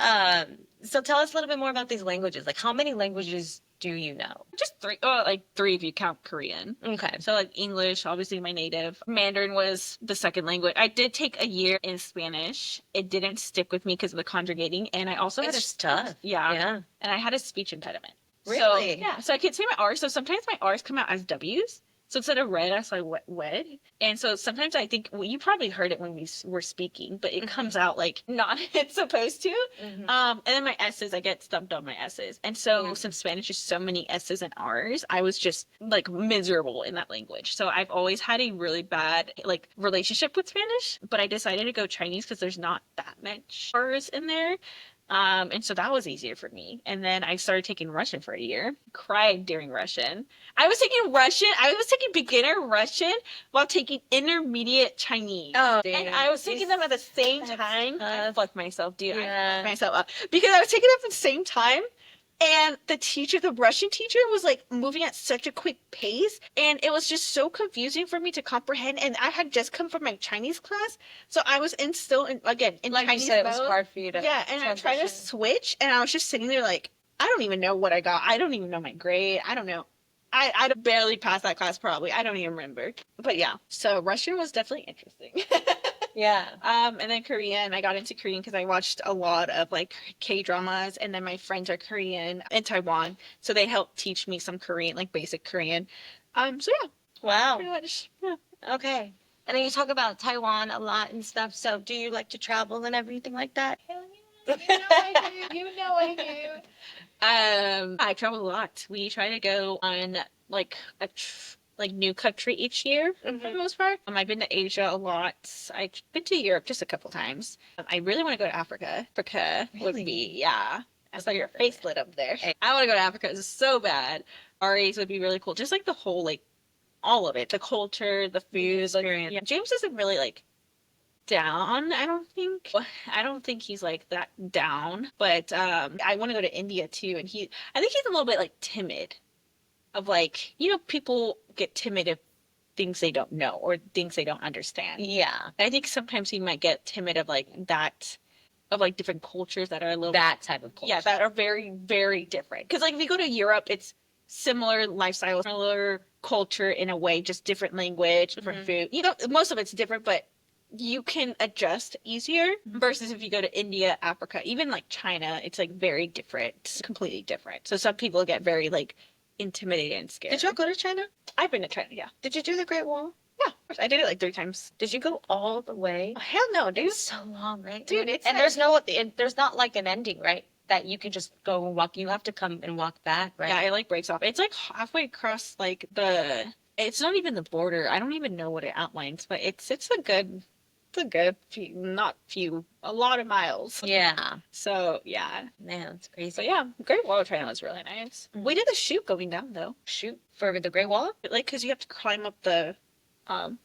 So tell us a little bit more about these languages. Like, how many languages do you know? Just three, oh, like three if you count Korean. Okay. So like English, obviously my native. Mandarin was the second language. I did take a year in Spanish. It didn't stick with me because of the conjugating, and I also had It's tough. yeah, and I had a speech impediment. Really? So, yeah, so I can't say my R's. So sometimes my R's come out as W's. So instead of red, I say wed. And so sometimes I think, well, you probably heard it when we were speaking, but it comes out like not it's supposed to. And then my S's, I get stumped on my S's. And so since Spanish is so many S's and R's, I was just like miserable in that language. So I've always had a really bad like relationship with Spanish, but I decided to go Chinese because there's not that much R's in there. And so that was easier for me. And then I started taking Russian for a year. Cried during Russian. I was taking beginner Russian while taking intermediate Chinese. Oh, dude. And I was taking them at the same That's time. I tough. fucked myself, dude. Yeah. I fucked myself up. Because I was taking them at the same time. And the Russian teacher was like moving at such a quick pace. And it was just so confusing for me to comprehend. And I had just come from my Chinese class. So I was still in like Chinese you said, it was mode. hard for you to Yeah, and I tried to transition. switch. And I was just sitting there like, I don't even know what I got. I don't even know my grade. I don't know. I'd barely passed that class probably. I don't even remember. But yeah, so Russian was definitely interesting. Yeah. And then Korean, I got into Korean because I watched a lot of like K-dramas, and then my friends are Korean in Taiwan, so they helped teach me some Korean, like basic Korean. So yeah, Wow. pretty much. Yeah. Okay. And then you talk about Taiwan a lot and stuff. So do you like to travel and everything like that? Hell yeah. You know I do. You know I do. I travel a lot. We try to go on like a new country each year for the most part. I've been to Asia a lot. I've been to Europe just a couple times. I really want to go to Africa. Africa would Really? be, yeah. I saw your face lit up there. I want to go to Africa. It's so bad. RAs would be really cool. Just like the whole, like, all of it. The culture, the food. Like, yeah. James isn't really, like, down, I don't think. I don't think he's, like, that down. But I want to go to India, too. And I think he's a little bit, like, timid. Of like, you know, people get timid if things they don't know or things they don't understand. Yeah. I think sometimes he might get timid of like that, of like different cultures that are a little That type of culture. yeah, that are very, very different. Because like if you go to Europe, it's similar lifestyle, similar culture in a way, just different language, different food. You know, most of it's different, but you can adjust easier versus if you go to India, Africa, even like China, it's like very different, it's completely different. So some people get very like intimidated and scared. Did y'all go to China? I've been to China, yeah. Did you do the Great Wall? Yeah, of course. I did it like 3 times. Did you go all the way? Oh, hell no, dude. It's so long, right? Dude, it's and like- there's not like an ending, right? That you can just go and walk. You have to come and walk back, right? Yeah, it like breaks off. It's like halfway across like it's not even the border. I don't even know what it outlines, but it's a good few, a lot of miles. Yeah. So yeah. Man, that's crazy. But yeah, Great Wall of China was really nice. We did the shoot going down though. Shoot for the Great Wall? Like, cause you have to climb up the, you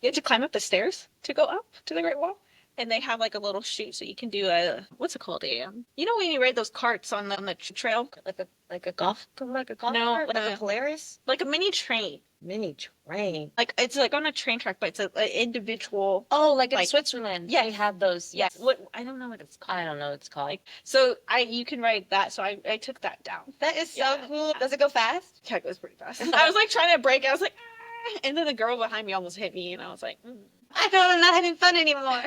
have to climb up the stairs to go up to the Great Wall. And they have like a little chute, so you can do what's it called? You know when you ride those carts on the trail? Like a golf No, cart? Like a Polaris? Like a mini train. Mini train. Like it's like on a train track, but it's an individual. Oh, like in Like- Switzerland. Yeah. They have those. Yes. What I don't know what it's called. I don't know what it's called. Like so, you can ride that. So I took that down. That is so Yeah. cool. Does it go fast? Yeah, it goes pretty fast. I was like trying to brake. I was like, ah, and then the girl behind me almost hit me, and I was like, I know I'm not having fun anymore.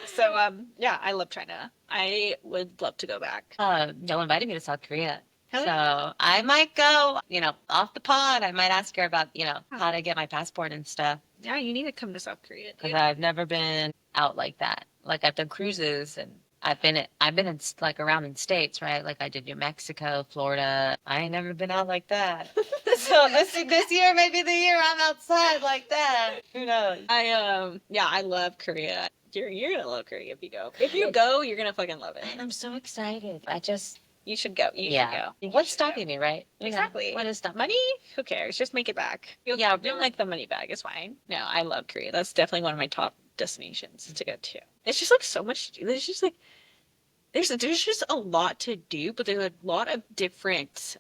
So yeah, I love China. I would love to go back. Y'all invited me to South Korea. Hell So I might go, off the pod. I might ask her about, how to get my passport and stuff. Yeah, you need to come to South Korea. Because I've never been out like that. Like I've done cruises and I've been in like around in states, right? Like I did New Mexico, Florida. I ain't never been out like that. So this year may be the year I'm outside like that. Who knows? I love Korea. You're gonna love Korea if you go. If you go, you're gonna fucking love it. And I'm so excited. You should go. You should go. What's stopping me, right? Exactly. What is stopping? Money? Who cares? Just make it back. You'll like the money back. It's fine. No, I love Korea. That's definitely one of my top destinations to go to. It's just like so much to do. There's just like there's just a lot to do, but there's a lot of different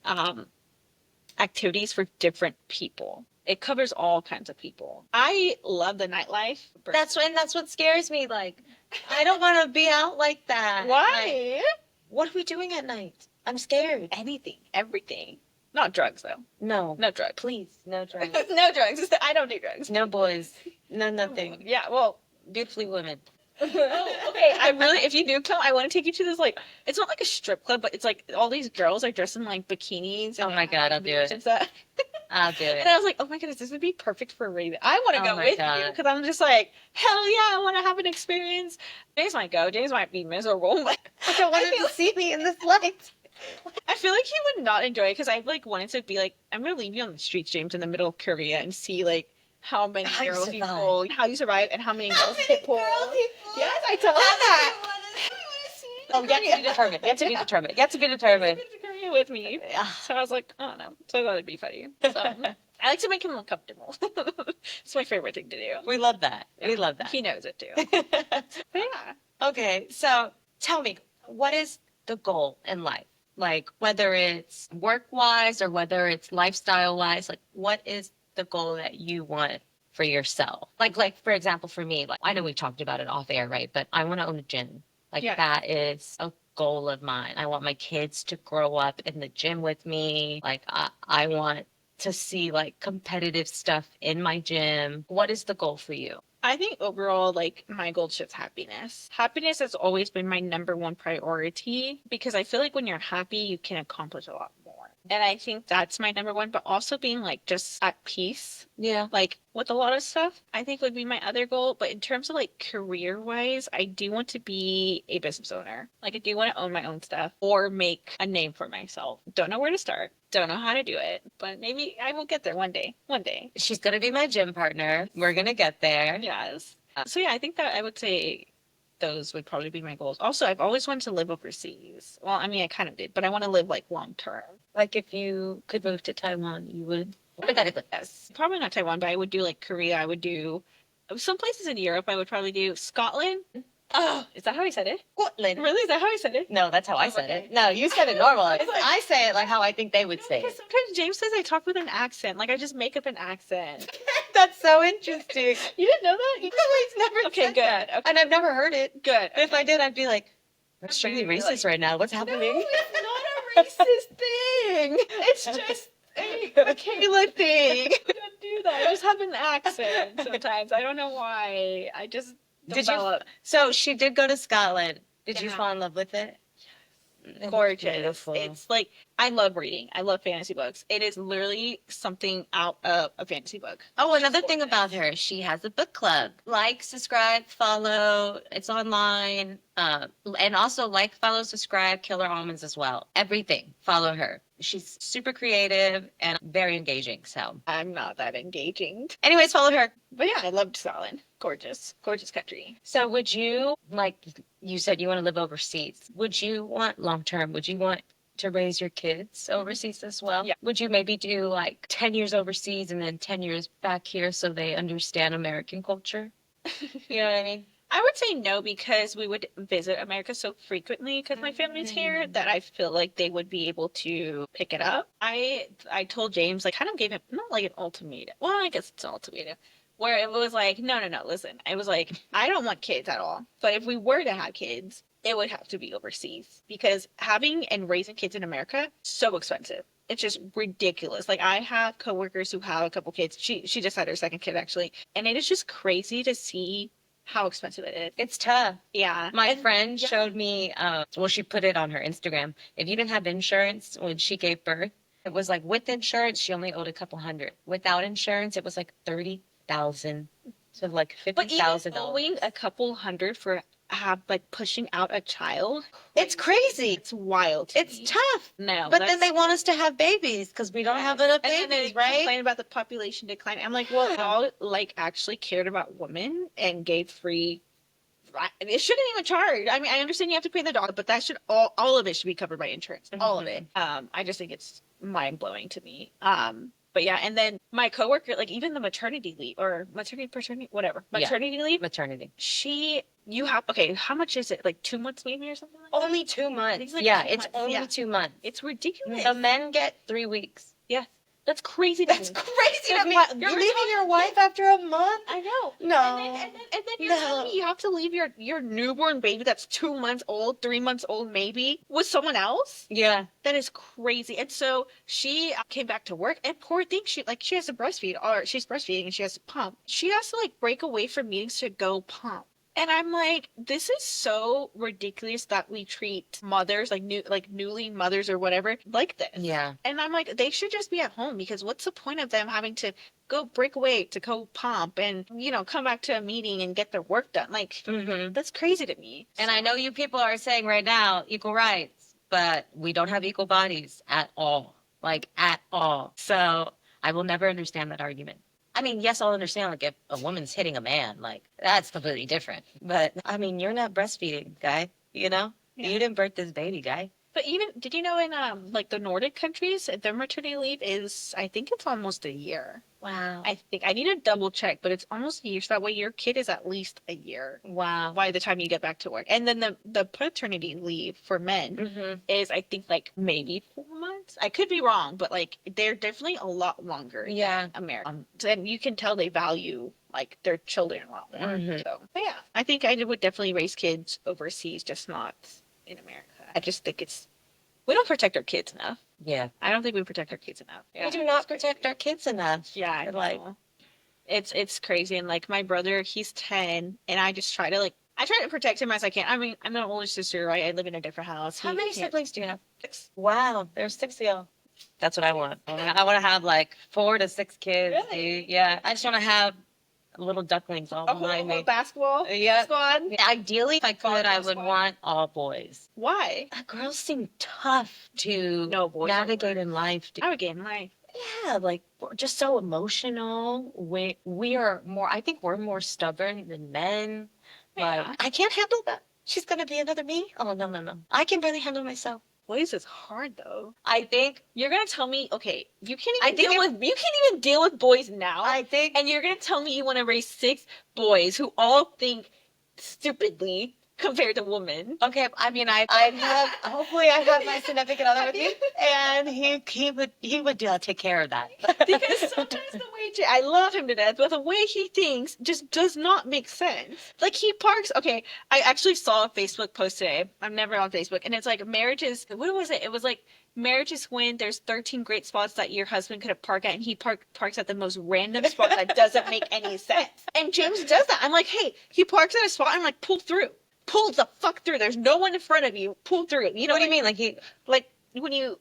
activities for different people. It covers all kinds of people. I love the nightlife. That's what scares me. Like, I don't want to be out like that. Why? Like, what are we doing at night? I'm scared. Anything, everything. Not drugs though. No. No drugs. Please, no drugs. No drugs. I don't do drugs. No boys. No nothing. Yeah, well, Beautifully women. oh, okay. I really, if you do come, I want to take you to this, like, it's not like a strip club, but it's like all these girls are dressed in like bikinis. Oh And my God, I'll do it. and stuff. I'll do it. And I was like, oh my goodness, this would be perfect for Raven. I want to Oh go my with God. you because I'm just like, hell yeah, I want to have an experience. James might go. James might be miserable, but I don't want him to see me in this light. I feel like he would not enjoy it because I like wanted to be like, I'm gonna leave you on the streets, James, in the middle of Korea and see like how many How you girls you survive. pull, how you survive, and how many girls you pull. Yes, I told him that. Oh, yet to be determined. Yet to be determined. Yet to be determined. To Korea with me. So I was like, oh no. So I thought it'd be funny. So I like to make him uncomfortable. It's my favorite thing to do. We love that. We love that. He knows it too. But yeah. Okay, so tell me, what is the goal in life? Like, whether it's work-wise or whether it's lifestyle-wise, like, what is the goal that you want for yourself? Like for example, for me, like, I know we talked about it off air, right? But I want to own a gym. Like, Yeah. that is a goal of mine. I want my kids to grow up in the gym with me. Like, I want to see, like, competitive stuff in my gym. What is the goal for you? I think overall, like, my goal is just happiness. Happiness has always been my number one priority because I feel like when you're happy, you can accomplish a lot more. And I think that's my number one, but also being like just at peace, Yeah. like with a lot of stuff, I think would be my other goal. But in terms of like career wise, I do want to be a business owner. Like, I do want to own my own stuff or make a name for myself. Don't know where to start. Don't know how to do it, but maybe I will get there one day. One day. She's going to be my gym partner. We're going to get there. Yes. So yeah, I think that I would say those would probably be my goals. Also, I've always wanted to live overseas. Well, I mean, I kind of did, but I want to live like long term. Like, if you could move to Taiwan, you would. Hypothetically, Yes. Probably not Taiwan, but I would do like Korea. I would do some places in Europe. I would probably do Scotland. Oh, is that how I said it? Scotland. Really? Is that how I said it? No, that's how I Oh, said okay. it. No, you said it normal. It's like- I say it like how I think they would say Because it. sometimes James says I talk with an accent. Like, I just make up an accent. That's so interesting. You didn't know that? No, he's never Okay, said good. that. Okay. And I've never heard it. Good. If I did, I'd be like, I'm extremely Maybe, racist right now. What's happening? No, it's not a racist thing. It's just a Michaela thing. I don't do that. I just have an accent sometimes. I don't know why. I just Did you? develop. So she did go to Scotland. Did you Yeah. fall in love with it? Gorgeous. Beautiful. It's like, I love reading. I love fantasy books. It is literally something out of a fantasy book. Oh, another thing about her, she has a book club. Like, subscribe, follow. It's online. And also like, follow, subscribe, Killer Almonds as well. Everything. Follow her. She's super creative and very engaging. So, I'm not that engaging. anyways, follow her. But yeah, I loved Scotland. Gorgeous. Gorgeous country. So, would you, like you said, you want to live overseas? Would you want long term? Would you want to raise your kids overseas as well? Yeah. Would you maybe do like 10 years overseas and then 10 years back here so they understand American culture? You know what I mean? I would say no because we would visit America so frequently because my family's here that I feel like they would be able to pick it up. I told James, like, kind of gave him not like an ultimatum. Well, I guess it's an ultimatum. Where it was like, no, listen. I was like, I don't want kids at all. But if we were to have kids, it would have to be overseas because having and raising kids in America, so expensive. It's just ridiculous. Like, I have coworkers who have a couple kids. She just had her second kid actually. And it is just crazy to see how expensive it is. It's tough. Yeah. My And- friend yeah. showed me, well, she put it on her Instagram. If you didn't have insurance when she gave birth, it was like with insurance, she only owed a couple hundred. Without insurance, it was like 30,000 to like But even $50,000. owing a couple hundred for like pushing out a child, It's crazy. it's wild. To It's me. tough. No, But then they want us to have babies because we don't have enough And then they babies, right? complain about the population decline. I'm like, well, y'all like actually cared about women and gave free. It shouldn't even charge. I mean, I understand you have to pay the dog, but that should all of it should be covered by insurance. All of it. I just think it's mind blowing to me. But yeah, and then my coworker, like even the maternity leave or paternity, whatever, Yeah. maternity leave. Maternity. You have okay. How much is it? Like 2 months maybe or something like that? Only 2 months. It's like yeah, 2 it's months, only yeah. 2 months. It's ridiculous. The men get 3 weeks. Yeah. That's crazy to That's me. crazy to That's me. why- You're leaving your wife after a month? I know. No. And then you're telling me you have to leave your newborn baby that's 2 months old, 3 months old, maybe, with someone else? Yeah. That is crazy. And so she came back to work, and poor thing, she has to breastfeed, or she's breastfeeding and she has to pump. She has to like break away from meetings to go pump. And I'm like, this is so ridiculous that we treat mothers, like newly mothers or whatever, like this. Yeah. And I'm like, they should just be at home, because what's the point of them having to go break away to go pump and, come back to a meeting and get their work done? Like, that's crazy to me. And I know you people are saying right now, equal rights, but we don't have equal bodies at all. Like, at all. So I will never understand that argument. I mean, yes, I'll understand, like, if a woman's hitting a man, like, that's completely different. But, I mean, you're not breastfeeding, guy, you know? Yeah. You didn't birth this baby, guy. But even, did you know in like the Nordic countries, their maternity leave is, I think it's almost a year. Wow. I think I need to double check, but it's almost a year. So that way your kid is at least a year Wow. by the time you get back to work. And then the paternity leave for men is, I think, like maybe 4 months. I could be wrong, but like they're definitely a lot longer. Yeah. Than America. And you can tell they value like their children a lot more. So, but yeah, I think I would definitely raise kids overseas, just not in America. I just think we don't protect our kids enough. Yeah. I don't think we protect our kids enough. We do not protect our kids enough. Yeah, I Like- know. It's crazy. And like my brother, he's 10, and I just try to protect him as I can. I mean, I'm an older sister, right? I live in a different house. How He many can't- siblings do you have? 6. Wow, there's 6 of y'all. That's what I want. I want to have like 4 to 6 kids. Really? Dude. Yeah. I just want to have little ducklings all A behind whole me. basketball Yeah. squad? Ideally, if I could, I would Squad. want all boys. Why? Girls seem tough to No, boys don't navigate work. in life. I would get in life. Yeah, like we're just so emotional. We are more. I think we're more stubborn than men. Yeah. Like I can't handle that. She's gonna be another me. Oh no. I can barely handle myself. Boys is hard though. I think. You're gonna tell me, okay, you can't I even think you can't even deal with boys now. I think. And you're gonna tell me you want to raise 6 boys who all think stupidly compared to women. Okay, I mean, I have. Hopefully, I have my significant other with me, and he would take care of that. Because sometimes the way I love him to death, but the way he thinks just does not make sense. Like he parks. Okay, I actually saw a Facebook post today. I'm never on Facebook, and it's like marriages. What was it? It was like marriages when there's 13 great spots that your husband could have parked at, and he parks at the most random spot that doesn't make any sense. And James does that. I'm like, hey, he parks at a spot. I'm like, pull through. Pull the fuck through. There's no one in front of you. Pull through. You know What do you mean? Like like when you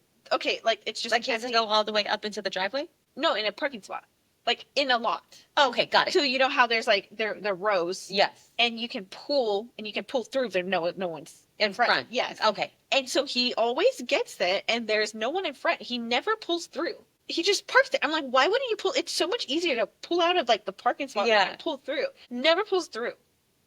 like it's just like he doesn't go all the way up into the driveway? no, in a parking spot, like in a lot. Oh, okay, got it. So you know how there's like the rows, Yes, and you can pull through if there's no one's in front. Yes. Okay. And so he always gets that, and there's no one in front. He never pulls through. He just parks there. I'm like, why wouldn't you pull? It's so much easier to pull out of like the parking spot and pull through. Never pulls through.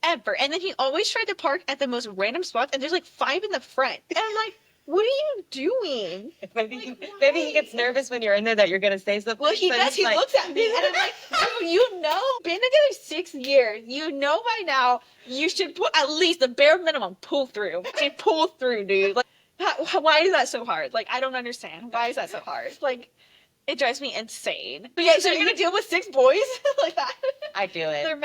Ever. And then he always tried to park at the most random spots, and there's like 5 in the front. And I'm like, what are you doing? Maybe he gets nervous when you're in there that you're gonna say something. Well, he so does. he's He like- looks at me, and I'm like, you know, been together 6 years. You know by now you should put at least the bare minimum pull through. Okay, pull through, dude. Like, why is that so hard? Like, I don't understand. Why is that so hard? Like, it drives me insane. But yeah, so you're gonna deal with 6 boys like that? I do it. They're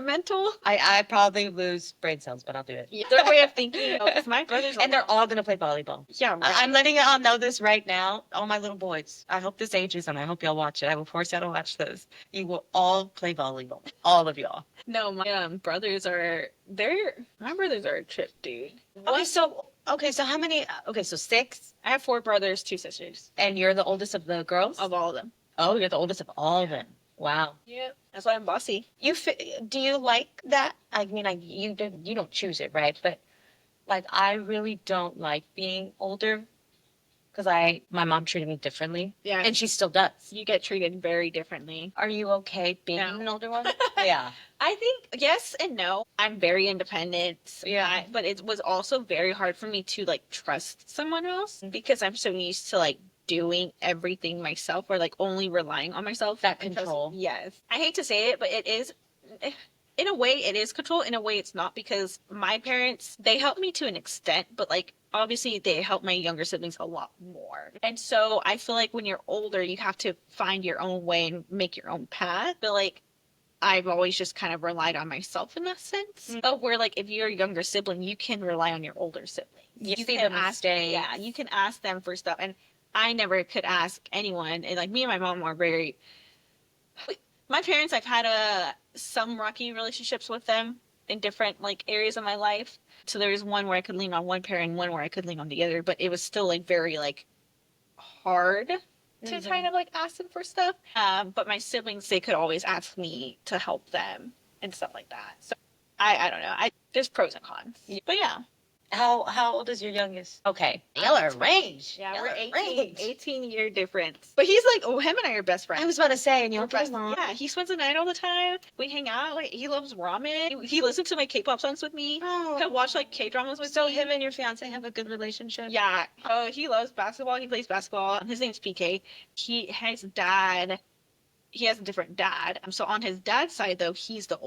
mental. I probably lose brain cells, but I'll do it. Yeah, their way of thinking. Because my brothers And they're all gonna play volleyball. yeah, right. I'm letting y'all know this right now. All my little boys. I hope this ages them. I hope y'all watch it. I will force y'all to watch this. You will all play volleyball. All of y'all. No, my brothers are a trip, dude. Okay, so how many? Okay, so 6, I have 4 brothers, 2 sisters. and you're the oldest of the girls. Of all of them. Oh, you're the oldest of all of them. Wow. Yeah. That's why I'm bossy. Do you like that? I mean, you don't choose it, right? But like, I really don't like being older because my mom treated me differently, Yeah. and she still does. You get treated very differently. Are you okay being No. an older one? Yeah. I think yes and no. I'm very independent. Yeah. But it was also very hard for me to like trust someone else because I'm so used to like doing everything myself or like only relying on myself. That control. Yes. I hate to say it, but it is. In a way, it is control. In a way, it's not because my parents, they helped me to an extent, but like obviously they help my younger siblings a lot more. And so I feel like when you're older, you have to find your own way and make your own path. But like I've always just kind of relied on myself in that sense. Of where like if you're a younger sibling, you can rely on your older sibling. You see can the ask, mistakes. yeah, you can ask them for stuff. And I never could ask anyone. And like me and my mom are very, my parents, I've had some rocky relationships with them in different like areas of my life. So there was one where I could lean on one parent, one where I could lean on the other, but it was still like very like hard to kind of like ask them for stuff. But my siblings, they could always ask me to help them and stuff like that. So I don't know. There's pros and cons. But yeah. How old is your youngest? Okay. Y'all are range. Yeah, Y'all we're are 18-year difference. But he's like, oh, him and I are best friends. I was about to say, and We're you're best. best. Yeah, he spends the night all the time. We hang out. Like he loves ramen. He listens to my K-pop songs with me. Oh. He'll watch like K-dramas with So me. him and your fiance have a good relationship? Yeah. Oh, he loves basketball. He plays basketball. His name's PK. His dad. He has a different dad. So on his dad's side, though, he's the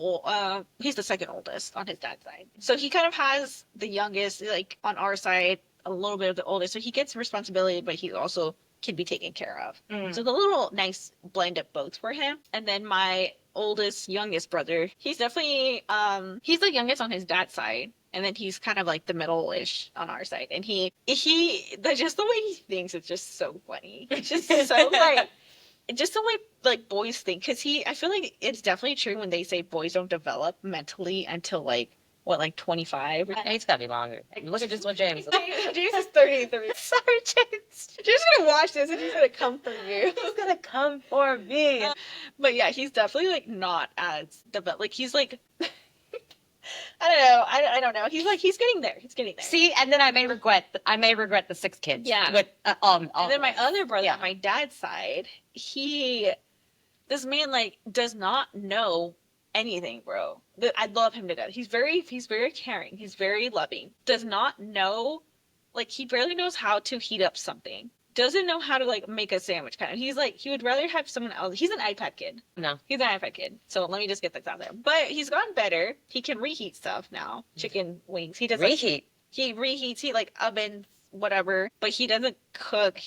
second oldest on his dad's side. So he kind of has the youngest, like on our side, a little bit of the oldest. So he gets responsibility, but he also can be taken care of. So the little nice blend of both for him. And then my youngest brother, he's definitely he's the youngest on his dad's side. And then he's kind of like the middle-ish on our side. And just the way he thinks is just so funny. It's just so like just the way like boys think, because I feel like it's definitely true when they say boys don't develop mentally until like 25. It's gotta be longer. Look at just what James. James is 33. Sorry, James. You're just gonna watch this and he's gonna come for you. He's gonna come for me. But yeah, he's definitely like not as developed. Like he's like I don't know. I don't know. He's getting there. He's getting there. See, and then I may regret the 6 kids. Yeah. With And then my other brother, Yeah. on my dad's side, this man like does not know anything, bro. I love him to death. He's very caring. He's very loving. Does not know, like he barely knows how to heat up something. Doesn't know how to like make a sandwich kind of. He's like, he would rather have someone else. He's an iPad kid. No. He's an iPad kid. So let me just get this out there. But he's gotten better. He can reheat stuff now. Chicken wings. He does Reheat. He reheats. He like ovens, whatever. But he doesn't cook.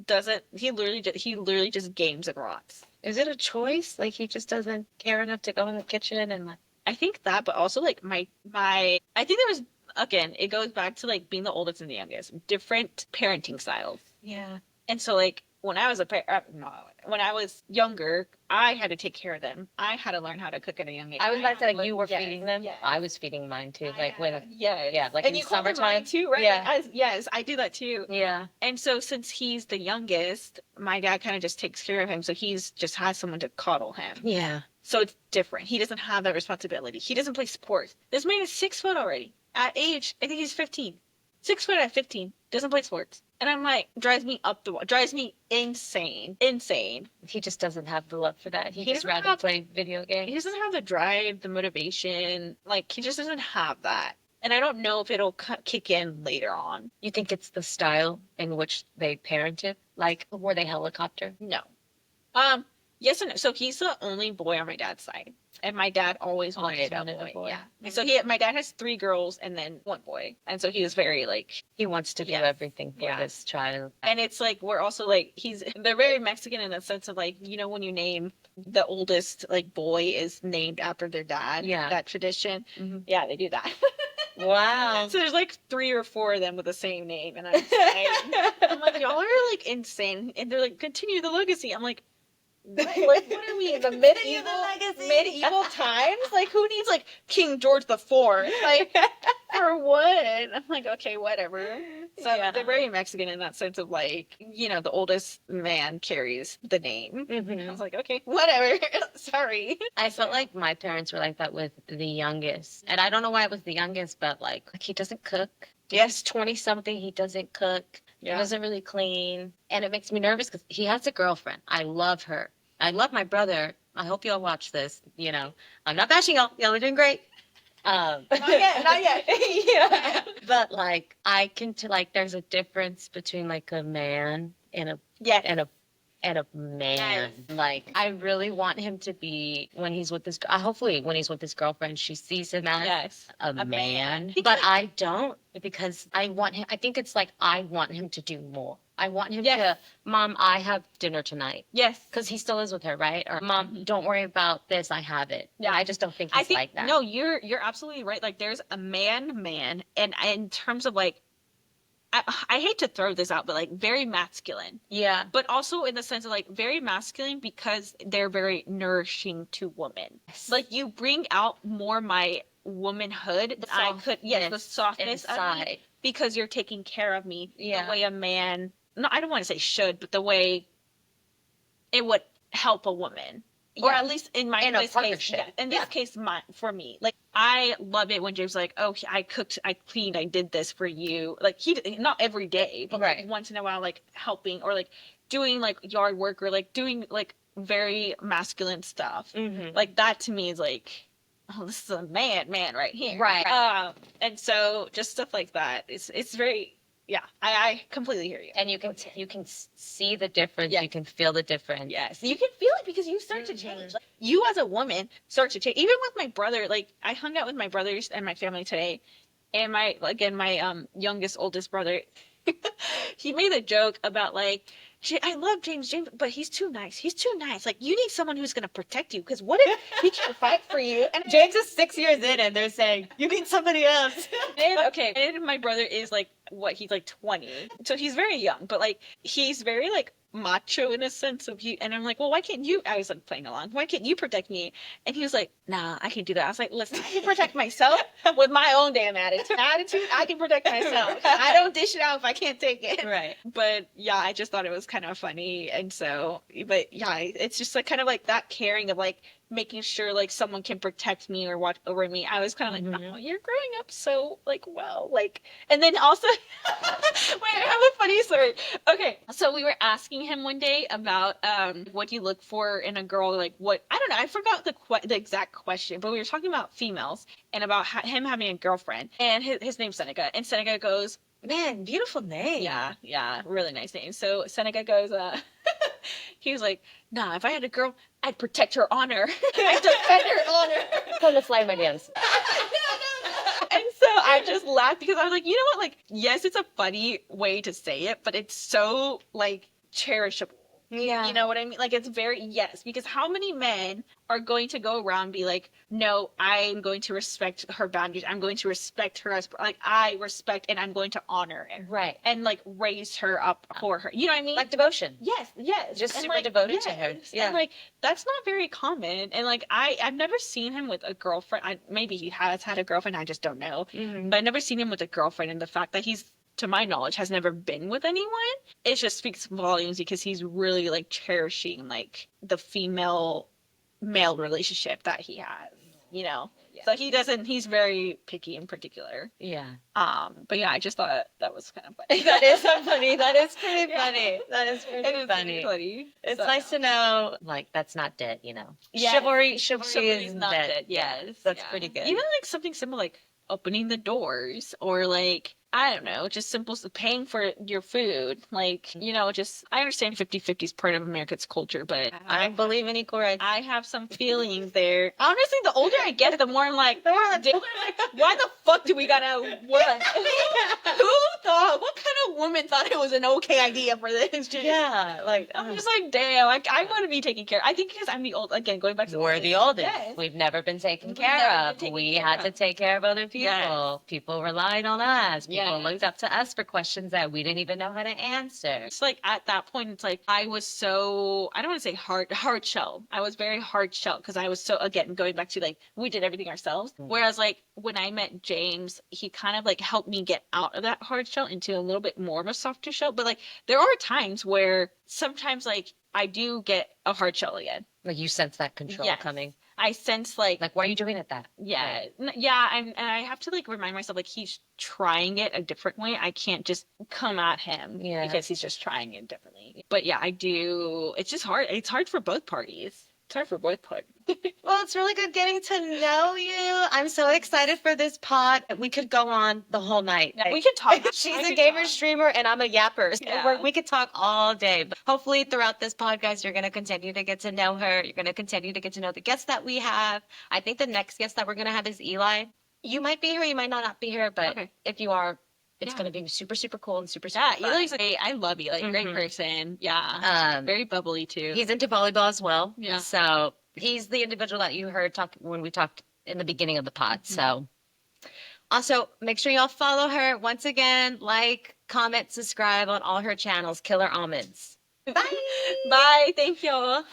He literally just games and rots. Is it a choice? Like he just doesn't care enough to go in the kitchen and like. I think that, but also like my I think there was, again, it goes back to like being the oldest and the youngest, different parenting styles. Yeah. And so like when I was when I was younger, I had to take care of them. I had to learn how to cook at a young age. I was about to say, like, you were Yes, feeding them. yes. I was feeding mine too. Like when, yeah, like and in you call them summertime. mine too, right? Yeah. Yes, I do that too. Yeah. And so since he's the youngest, my dad kind of just takes care of him. So he's just has someone to coddle him. Yeah. So it's different. He doesn't have that responsibility. He doesn't play sports. This man is 6 foot already. At age, I think he's 15. 6 foot at 15. Doesn't play sports. And I'm like, drives me insane. Insane. He just doesn't have the love for that. He just doesn't rather have- play video games. He doesn't have the drive, the motivation. Like, he just doesn't have that. And I don't know if it'll kick in later on. You think it's the style in which they parented? Like, were they helicopter? No. Yes and no. So he's the only boy on my dad's side. And my dad always wanted a boy. Yeah. And so my dad has 3 girls and then 1 boy. And so he was very like, He wants to do Yes. everything for Yeah. this child. and it's like, we're also like, they're very Mexican in the sense of like, you know, when you name the oldest like boy is named after their dad. Yeah. That tradition. Mhm. Yeah, they do that. Wow. So there's like 3 or 4 of them with the same name. And I'm like, y'all are like insane. And they're like, continue the legacy. I'm like, what are we, the medieval times? Like, who needs like King George the Fourth? Like, for what? I'm like, okay, whatever. So Yeah. they're very Mexican in that sense of like, you know, the oldest man carries the name. I was like, okay, whatever. Sorry. I felt like my parents were like that with the youngest. And I don't know why it was the youngest, but like he doesn't cook. He's 20 something. He doesn't cook. He doesn't really clean. And it makes me nervous because he has a girlfriend. I love her. I love my brother. I hope y'all watch this. You know, I'm not bashing y'all. Y'all are doing great. Not yet. Yeah. But like, there's a difference between like a man and a and a man. Like, I really want him to be, when he's with this, hopefully when he's with his girlfriend, she sees him as a man. But I don't, because I want him, I think it's like, I want him to do more. I want him to, Mom, I have dinner tonight. Yes. Because he still is with her, right? Or, Mom, don't worry about this, I have it. Yeah. I just don't think he's like that. No, you're absolutely right. Like, there's a man, and in terms of like, I hate to throw this out, but like very masculine. Yeah. But also in the sense of like very masculine because they're very nourishing to women. Yes. Like, you bring out more my womanhood than I could. Yes, the softness inside. of me, because you're taking care of me Yeah. the way a man, no, I don't want to say should, but the way it would help a woman. Or at least in this case, in this case, for me, like, I love it when James like, oh, I cooked, I cleaned, I did this for you. Like, he, not every day, but like once in a while, like helping or like doing like yard work or like doing like very masculine stuff. Mm-hmm. Like, that to me is like, oh, this is a man right here. Right. And so just stuff like that. It's very. Yeah, I completely hear you. And you can see the difference. Yeah. You can feel the difference. Yes, you can feel it because you start to change. Like, you as a woman start to change. Even with my brother, like, I hung out with my brothers and my family today, and my youngest, oldest brother, he made a joke about like, I love James, but he's too nice. He's too nice. Like, you need someone who's gonna protect you, because what if he can fight for you? And James is 6 years in, and they're saying you need somebody else. And my brother is like, he's like 20, so he's very young, but like, he's very like macho in a sense of you. And I'm like, well, why can't you? I was like playing along. Why can't you protect me? And he was like, nah, I can't do that. I was like, listen, I can protect myself with my own damn attitude. I can protect myself. I don't dish it out if I can't take it. Right. But yeah, I just thought it was kind of funny. And so, but yeah, it's just like kind of like that caring of like making sure like someone can protect me or watch over me. I was kind of like, oh, you're growing up so like well, like. And then also, wait, I have a funny story. Okay, so we were asking him one day about what you look for in a girl, like what, I don't know, I forgot the exact question, but we were talking about females and about him having a girlfriend, and his name's Seneca, and Seneca goes, man, beautiful name. Yeah, really nice name. So Seneca goes, he was like, nah, if I had a girl, I'd protect her honor. I'd defend her honor. From the flame against. And so I just laughed because I was like, you know what? Like, yes, it's a funny way to say it, but it's so like cherishable. Yeah. You know what I mean? Like, it's very, yes, because how many men are going to go around and be like, no, I'm going to respect her boundaries. I'm going to respect her as, like, I respect and I'm going to honor it. Right. And like raise her up for her. You know what I mean? Like devotion. Yes. Just and, super like, devoted to her. Yeah. And like, that's not very common. And like, I've never seen him with a girlfriend. Maybe he has had a girlfriend. I just don't know. Mm-hmm. But I've never seen him with a girlfriend. And the fact that he's, to my knowledge, has never been with anyone, it just speaks volumes because he's really like cherishing like the female male relationship that he has, you know. Yeah. So he's very picky in particular. Yeah. But yeah, I just thought that was kind of funny. That is so funny. That is pretty funny. That is pretty funny. It's nice to know, like, that's not dead, you know. Yeah. Chivalry is not dead. Yes. That's pretty good. Even like something simple like opening the doors, or like, I don't know, just simple paying for your food. Like, you know, just, I understand 50-50 is part of America's culture, but I believe in equal rights. I have some feelings there. Honestly, the older I get, the more I'm like, why the fuck do we gotta what? Who thought, what kind of woman thought it was an okay idea for this? Yeah, like, I'm just like, damn, like, I want to be taken care of. I think because I'm the old, again, going back to we're the oldest. Yes. We've never been taken care of. We had to take care of other people. Yes. People relied on us. People looked up to us for questions that we didn't even know how to answer. It's like, at that point, it's like, I was so, I don't want to say hard shell. I was very hard shell because I was so, again, going back to like, we did everything ourselves. Whereas like, when I met James, he kind of like helped me get out of that hard shell into a little bit more of a softer shell. But like, there are times where sometimes like, I do get a hard shell again. Like, you sense that control coming. I sense like, why are you doing it that? Yeah. Yeah. And I have to like remind myself, like, he's trying it a different way. I can't just come at him because he's just trying it differently. But yeah, I do. It's just hard. It's hard for both parties. Time for boy plug. Well, it's really good getting to know you. I'm so excited for this pod. We could go on the whole night. We can talk. She's I a can gamer talk. streamer and I'm a yapper. So Yeah. we could talk all day. But hopefully throughout this podcast, you're going to continue to get to know her. You're going to continue to get to know the guests that we have. I think the next guest that we're going to have is Eli. You might be here, you might not be here, but Okay. if you are, it's Yeah. going to be super, super cool and super, super Yeah, fun. Eli's great. I love Eli. Great Mhm. person. Yeah. Um, Very bubbly too. He's into volleyball as well. Yeah. So he's the individual that you heard talk when we talked in the beginning of the pod. So also make sure y'all follow her. Once again, like, comment, subscribe on all her channels. Killer Almonds. Bye. Bye. Thank y'all.